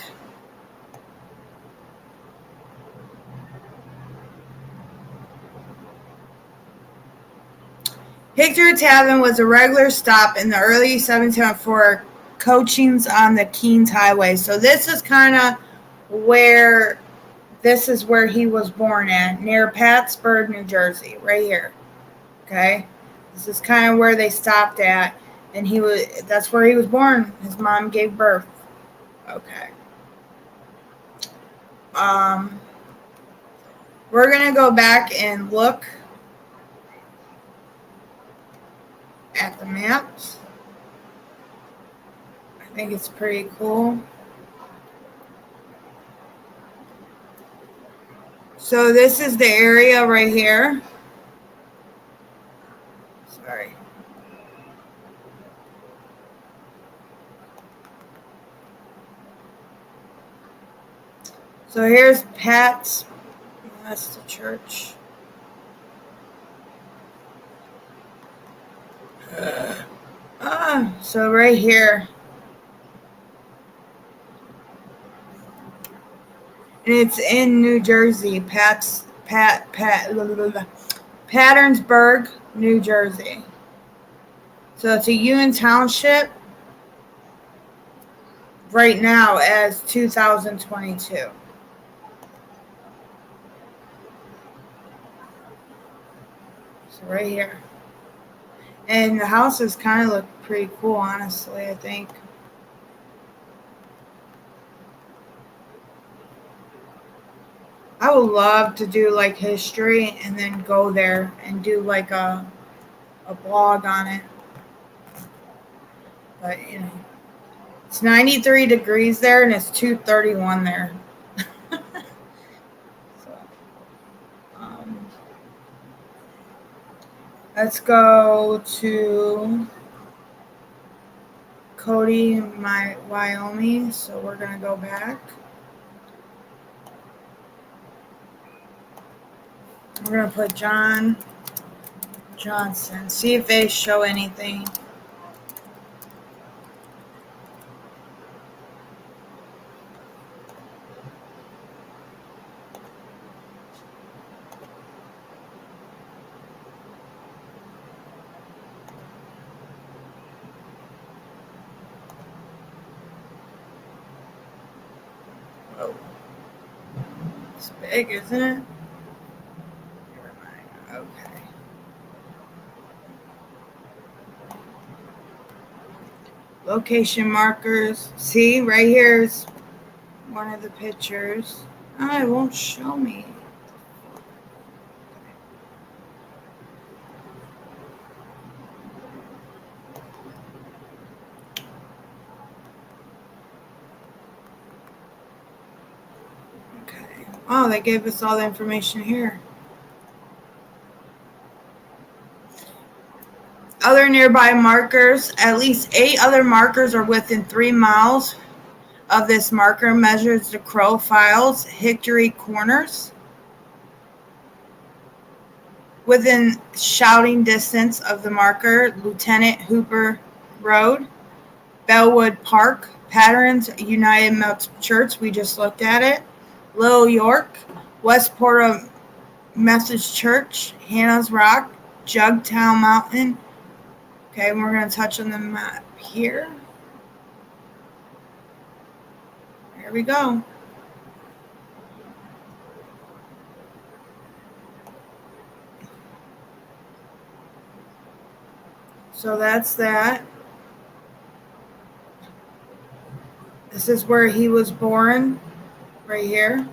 Hickory Tavern was a regular stop in the early 1700s for coachings on the Keens Highway. So this is kind of where he was born at, near Plattsburgh, New Jersey, right here. Okay, this is kind of where they stopped at, and that's where he was born. His mom gave birth. Okay. We're gonna go back and look at the maps. I think it's pretty cool. So this is the area right here. Sorry. So here's Pat's. That's the church. So right here. And it's in New Jersey. Pattonsburg, New Jersey. So it's a Union Township right now as 2022. So right here. And the houses kind of look pretty cool, honestly, I think. I would love to do like history and then go there and do like a blog on it. But, you know, it's 93 degrees there and it's 231 there. So, let's go to Cody, Wyoming. So we're going to go back. We're going to put John Johnson. See if they show anything. Oh, it's big, isn't it? Never mind. Okay. Location markers. See, right here is one of the pictures. Oh, it won't show me. Okay. Oh, they gave us all the information here. Other nearby markers. At least 8 other markers are within 3 miles of this marker. Measures the crow files. Hickory Corners. Within shouting distance of the marker, Lieutenant Hooper Road, Bellwood Park, Patterns United Methodist Church, we just looked at it, Little York, Westport Methodist Church, Hannah's Rock, Jugtown Mountain. Okay, we're going to touch on the map here. There we go. So that's that. This is where he was born, right here.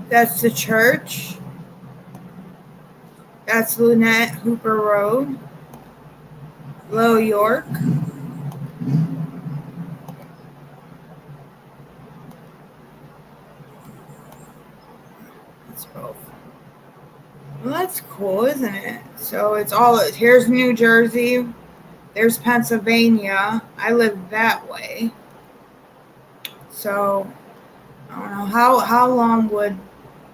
That's the church. That's Lieutenant Hooper Road, Little York. It's both. Well, that's cool, isn't it? So it's all, here's New Jersey, there's Pennsylvania. I live that way. So I don't know how long would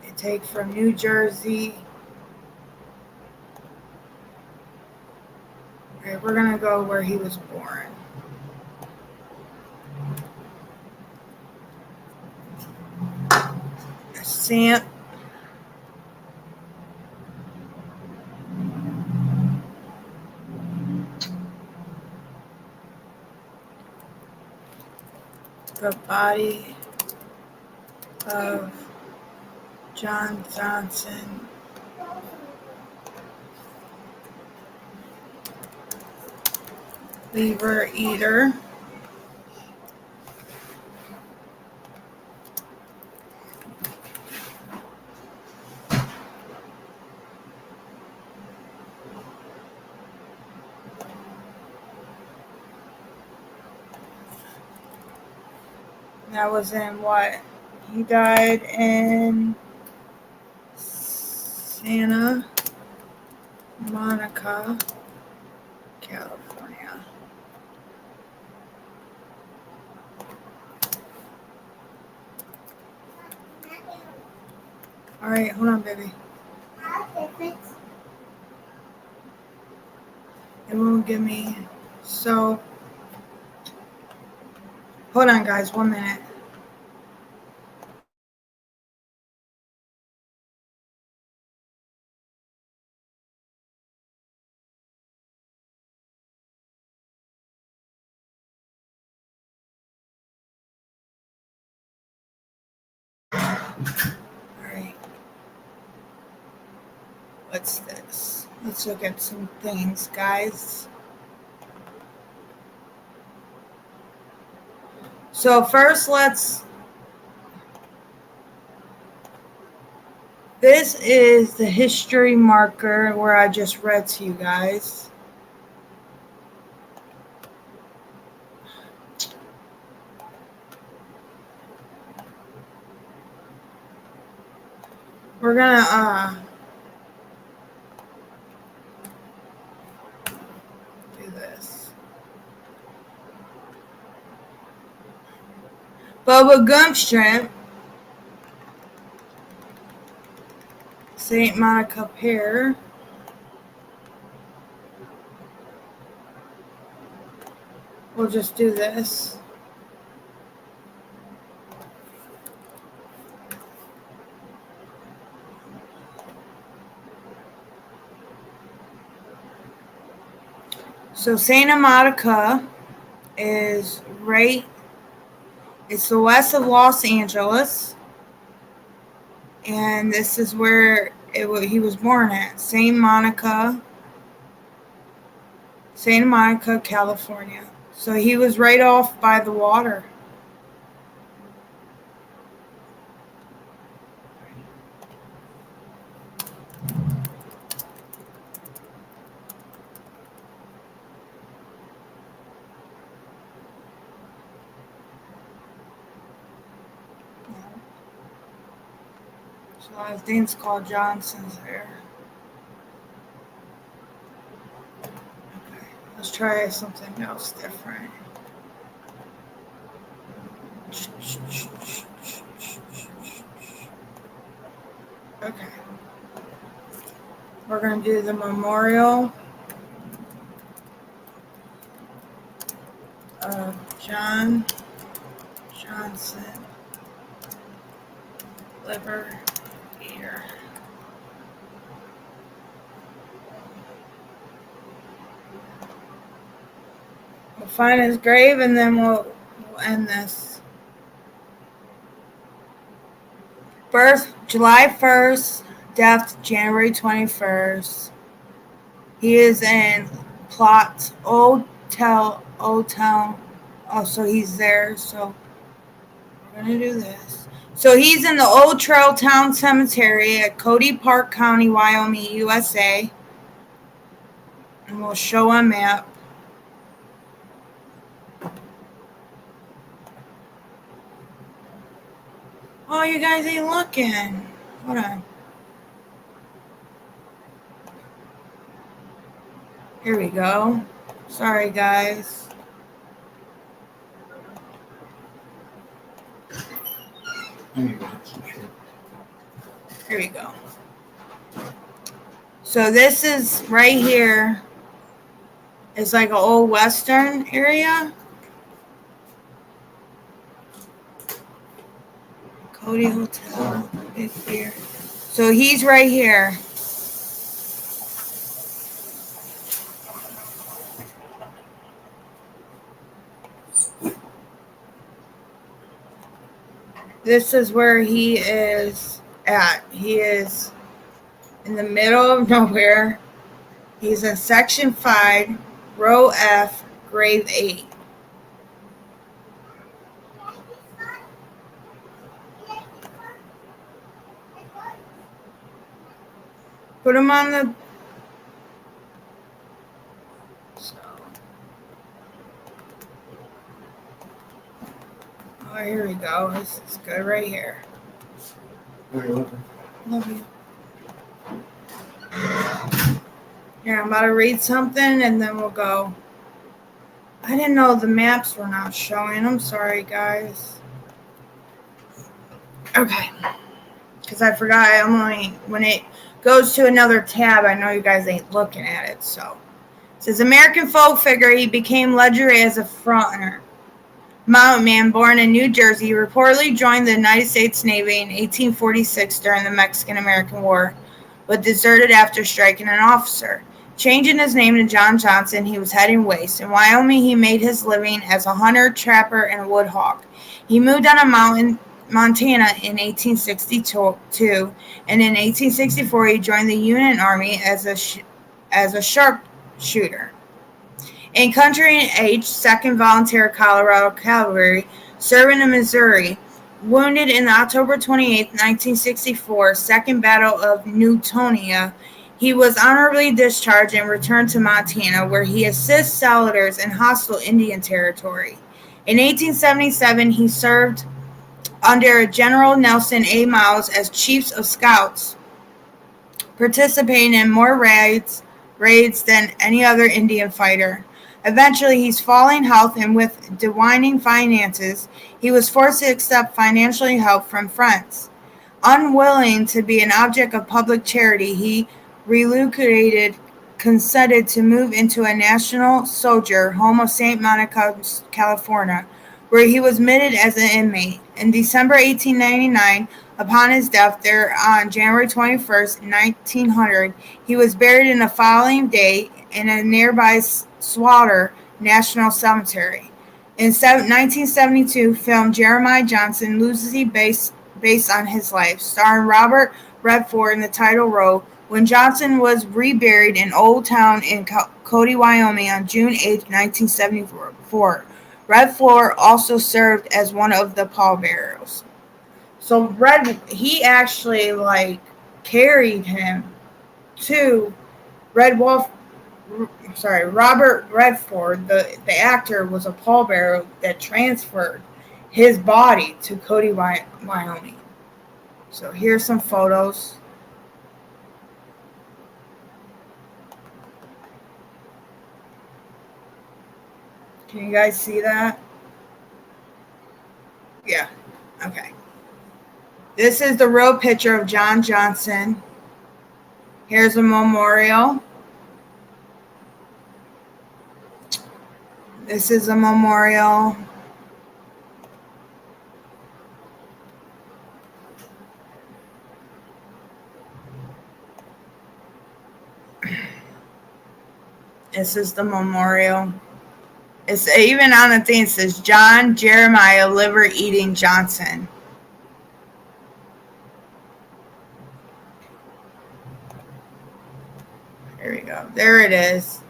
it take from New Jersey. All right, we're gonna go where he was born. Sam. The body of John Johnson. Lever eater. That was in what? He died in Santa Monica, California. All right, hold on, baby. It won't give me. So, hold on, guys, 1 minute. Alright. What's this? Let's look at some things, guys. So first this is the history marker where I just read to you guys. We're gonna do this. Bubba Gump Shrimp, St. Monica Pear, we'll just do this. So Santa Monica is right, it's the west of Los Angeles, and this is where he was born at, Santa Monica, California. So he was right off by the water. So I think it's called Johnson's there. Okay, let's try something else different. Okay. We're going to do the memorial of John Johnson Liver here. We'll find his grave and then we'll end this. Birth July 1st, death January 21st. He is in Plot Old Town. Oh, so he's there. So we're going to do this. So he's in the Old Trail Town Cemetery at Cody Park County, Wyoming, USA. And we'll show a map. Oh, you guys ain't looking. Hold on. Here we go. Sorry, guys. Here we go. So this is right here. It's like an old western area. Cody Hotel, Big Beer. So he's right here. This is where he is at. He is in the middle of nowhere. He's in section 5, row F, grave 8. Put him on the... Oh, here we go. This is good right here. Love you. Yeah, I'm about to read something and then we'll go. I didn't know the maps were not showing. I'm sorry, guys. Okay. Because I forgot when it goes to another tab, I know you guys ain't looking at it. So it says American folk figure, he became legendary as a fronter. Mountain man born in New Jersey, he reportedly joined the United States Navy in 1846 during the Mexican-American War, but deserted after striking an officer. Changing his name to John Johnson, he was heading west. In Wyoming, he made his living as a hunter, trapper, and woodhawk. He moved on to Montana in 1862, and in 1864 he joined the Union Army as a sharpshooter. In country and age, 2nd Volunteer Colorado Cavalry, serving in Missouri. Wounded in the October 28, 1964, Second Battle of Newtonia, he was honorably discharged and returned to Montana, where he assists settlers in hostile Indian territory. In 1877, he served under General Nelson A. Miles as Chief of Scouts, participating in more raids than any other Indian fighter. Eventually, his falling health and with declining finances, he was forced to accept financial help from friends. Unwilling to be an object of public charity, he relocated, consented to move into a national soldier home of St. Monica, California, where he was admitted as an inmate. In December 1899, upon his death there on January 21st, 1900, he was buried in the following day in a nearby Swatter National Cemetery. In 1972, film Jeremiah Johnson loosely based on his life, starring Robert Redford in the title role, when Johnson was reburied in Old Town in Cody, Wyoming on June 8, 1974. Redford also served as one of the pallbearers. So he actually carried him to Red Wolf. Robert Redford, the actor, was a pallbearer that transferred his body to Cody, Wyoming. So here's some photos. Can you guys see that? Yeah. Okay. This is the real picture of John Johnson. Here's a memorial. This is a memorial. This is the memorial. It's even on the thing. It says John Jeremiah Liver Eating Johnson. There we go. There it is.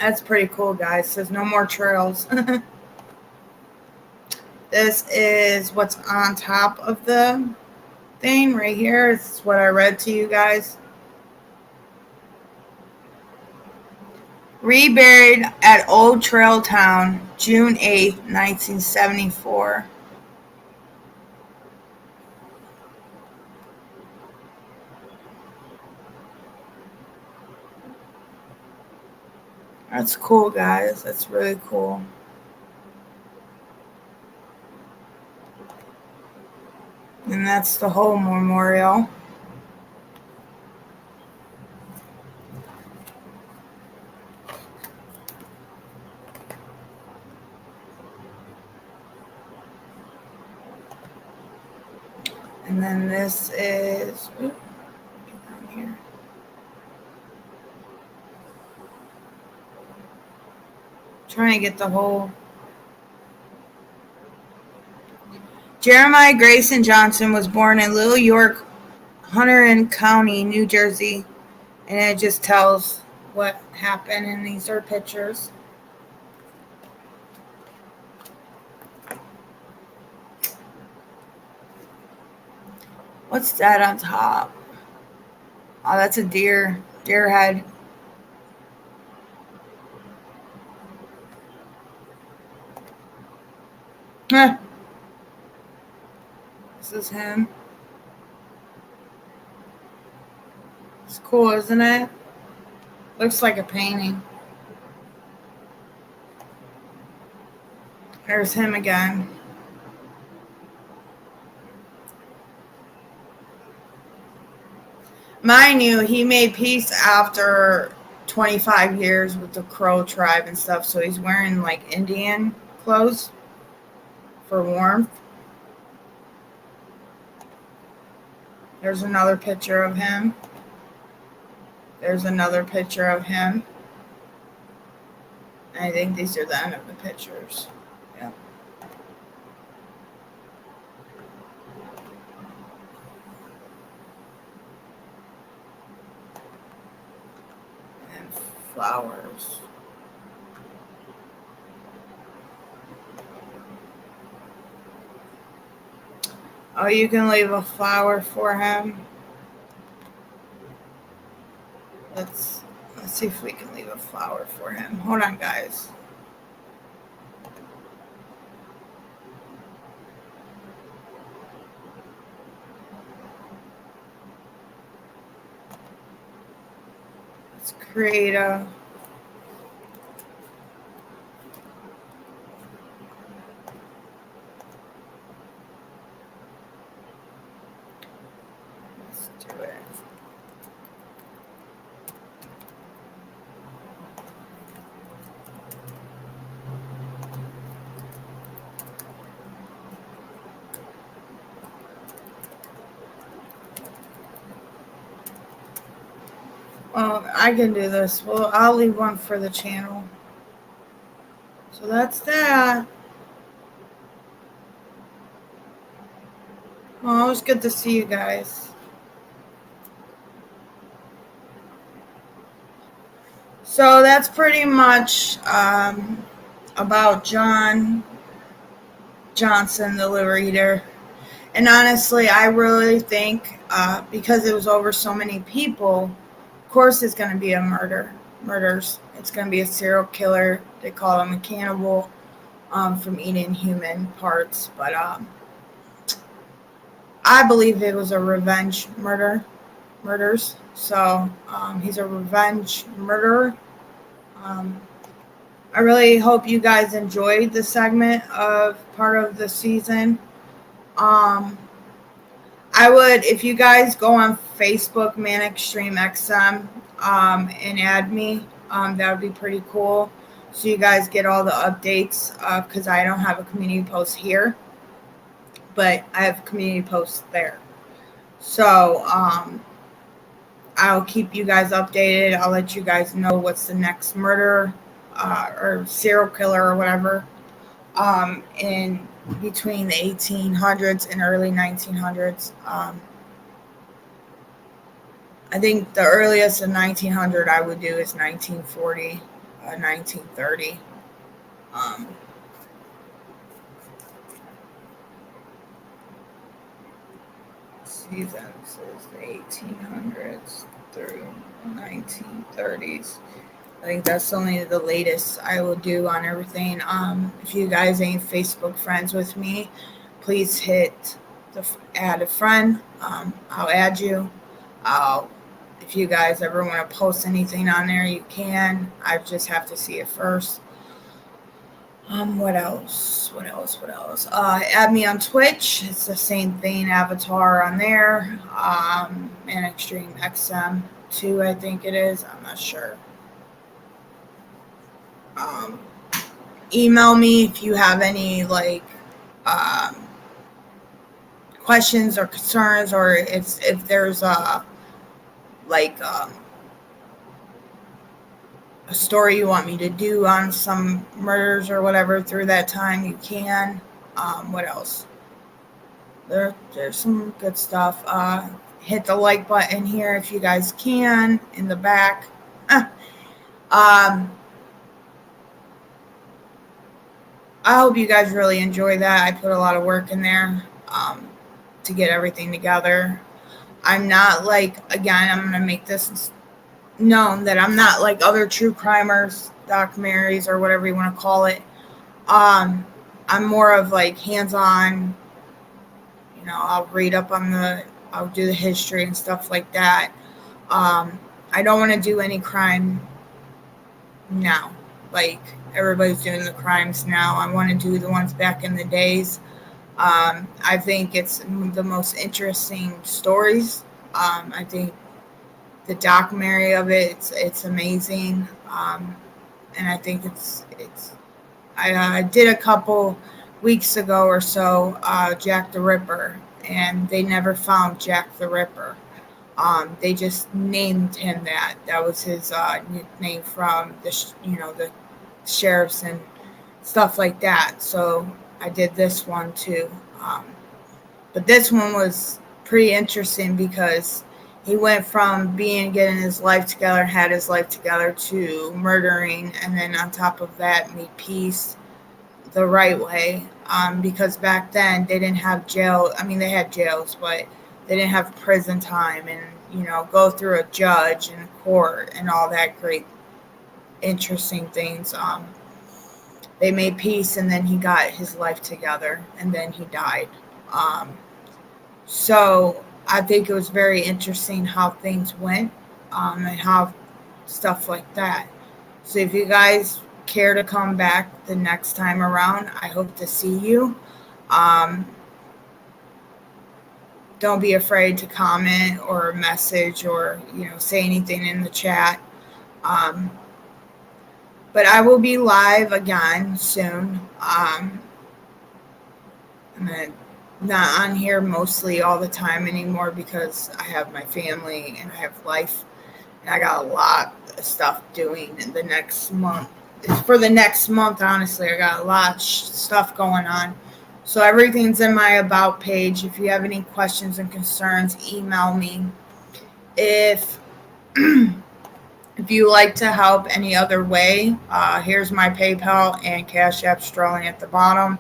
That's pretty cool, guys. It says no more trails. This is what's on top of the thing right here. This is what I read to you guys. Reburied at Old Trail Town, June 8, 1974. That's cool, guys. That's really cool. And that's the whole memorial. And then this is down here. Trying to get the whole. Jeremiah Grayson Johnson was born in Little York, Hunterdon County, New Jersey, and it just tells what happened, and these are pictures. What's that on top? Oh, that's a deer head. Huh. This is him. It's cool, isn't it? Looks like a painting. There's him again. Mind you, he made peace after 25 years with the Crow tribe and stuff, so he's wearing like Indian clothes for warmth. There's another picture of him. There's another picture of him. I think these are the end of the pictures. Yep. And flowers. Oh, you can leave a flower for him. Let's see if we can leave a flower for him. Hold on, guys. Let's create a... Let's do it. Well, I can do this. Well, I'll leave one for the channel. So that's that. Well, it was good to see you guys. So that's pretty much about John Johnson, the liver eater. And honestly, I really think because it was over so many people, of course it's going to be a murders. It's going to be a serial killer. They call him a cannibal from eating human parts. But I believe it was a revenge murders. So he's a revenge murderer. I really hope you guys enjoyed the segment of part of the season. I would, if you guys go on Facebook, Man Extreme XM, and add me, that would be pretty cool. So you guys get all the updates, because I don't have a community post here, but I have community posts there. So I'll keep you guys updated. I'll let you guys know what's the next murder or serial killer or whatever in between the 1800s and early 1900s. I think the earliest in 1900 I would do is 1940, 1930. Seasons is the 1800s through 1930s. I think that's only the latest I will do on everything. If you guys ain't Facebook friends with me, please hit the add a friend. I'll add you. If you guys ever want to post anything on there, you can. I just have to see it first. What else? Add me on Twitch. It's the same thing. Avatar on there. And Extreme XM 2, I think it is. I'm not sure. Email me if you have any questions or concerns, or if there's a story you want me to do on some murders or whatever through that time, you can. What else? There's some good stuff. Hit the like button here if you guys can in the back. I hope you guys really enjoy that. I put a lot of work in there to get everything together. I'm not again, I'm going to make this known that I'm not like other true crimers, documentaries, or whatever you want to call it. I'm more of hands-on, I'll read up on I'll do the history and stuff like that. I don't want to do any crime now. Like, everybody's doing the crimes now. I want to do the ones back in the days. I think it's the most interesting stories. I think the documentary of it's amazing. And I think I did a couple weeks ago or so, Jack the Ripper, and they never found Jack the Ripper. They just named him that. That was his nickname from the sheriffs and stuff like that. So I did this one too. But this one was pretty interesting because he went from getting his life together, had his life together, to murdering, and then on top of that, made peace the right way. Because back then they didn't have jail. I mean, they had jails, but they didn't have prison time and, go through a judge and court and all that great, interesting things. They made peace, and then he got his life together, and then he died. So I think it was very interesting how things went, and how stuff like that. So if you guys care to come back the next time around, I hope to see you. Don't be afraid to comment or message or, say anything in the chat. But I will be live again soon. I'm not on here mostly all the time anymore because I have my family and I have life. And I got a lot of stuff doing in the next month. For the next month, honestly, I got a lot of stuff going on. So everything's in my About page. If you have any questions and concerns, email me. If you like to help any other way, here's my PayPal and Cash App scrolling at the bottom.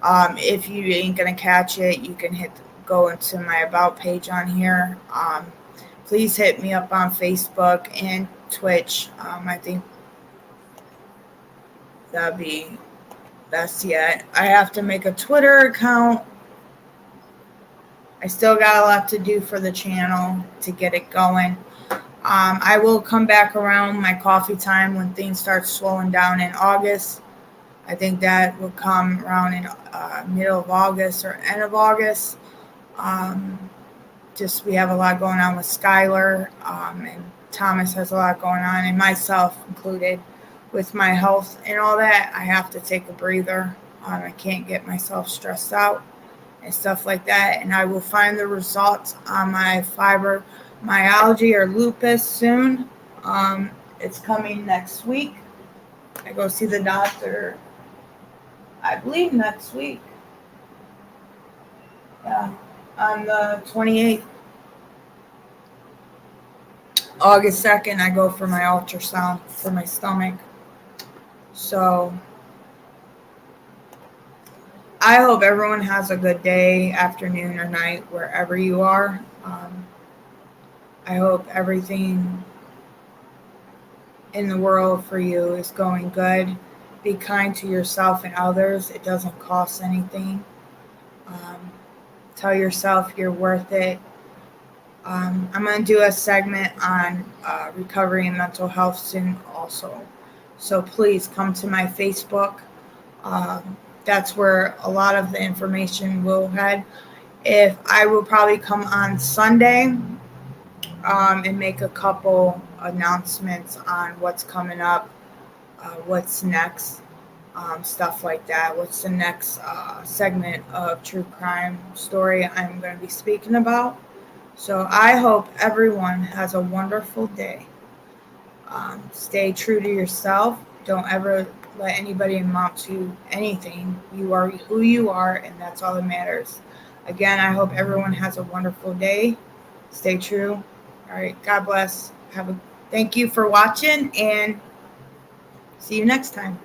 If you ain't going to catch it, you can go into my About page on here. Please hit me up on Facebook and Twitch. I think that'd be best yet. I have to make a Twitter account. I still got a lot to do for the channel to get it going. I will come back around my coffee time when things start slowing down in August. I think that will come around in middle of August or end of August. Just we have a lot going on with Skylar, and Thomas has a lot going on, and myself included. With my health and all that, I have to take a breather. I can't get myself stressed out and stuff like that. And I will find the results on my fibromyalgia or lupus soon. It's coming next week. I go see the doctor, I believe next week. Yeah, on the 28th. August 2nd, I go for my ultrasound for my stomach. So I hope everyone has a good day, afternoon, or night, wherever you are. I hope everything in the world for you is going good. Be kind to yourself and others. It doesn't cost anything. Tell yourself you're worth it. I'm going to do a segment on recovery and mental health soon also. So please come to my Facebook. That's where a lot of the information will head. I will probably come on Sunday and make a couple announcements on what's coming up, what's next, stuff like that. What's the next segment of true crime story I'm going to be speaking about. So I hope everyone has a wonderful day. Stay true to yourself. Don't ever let anybody amount to anything. You are who you are, and that's all that matters. Again, I hope everyone has a wonderful day. Stay true. All right. God bless. Thank you for watching, and see you next time.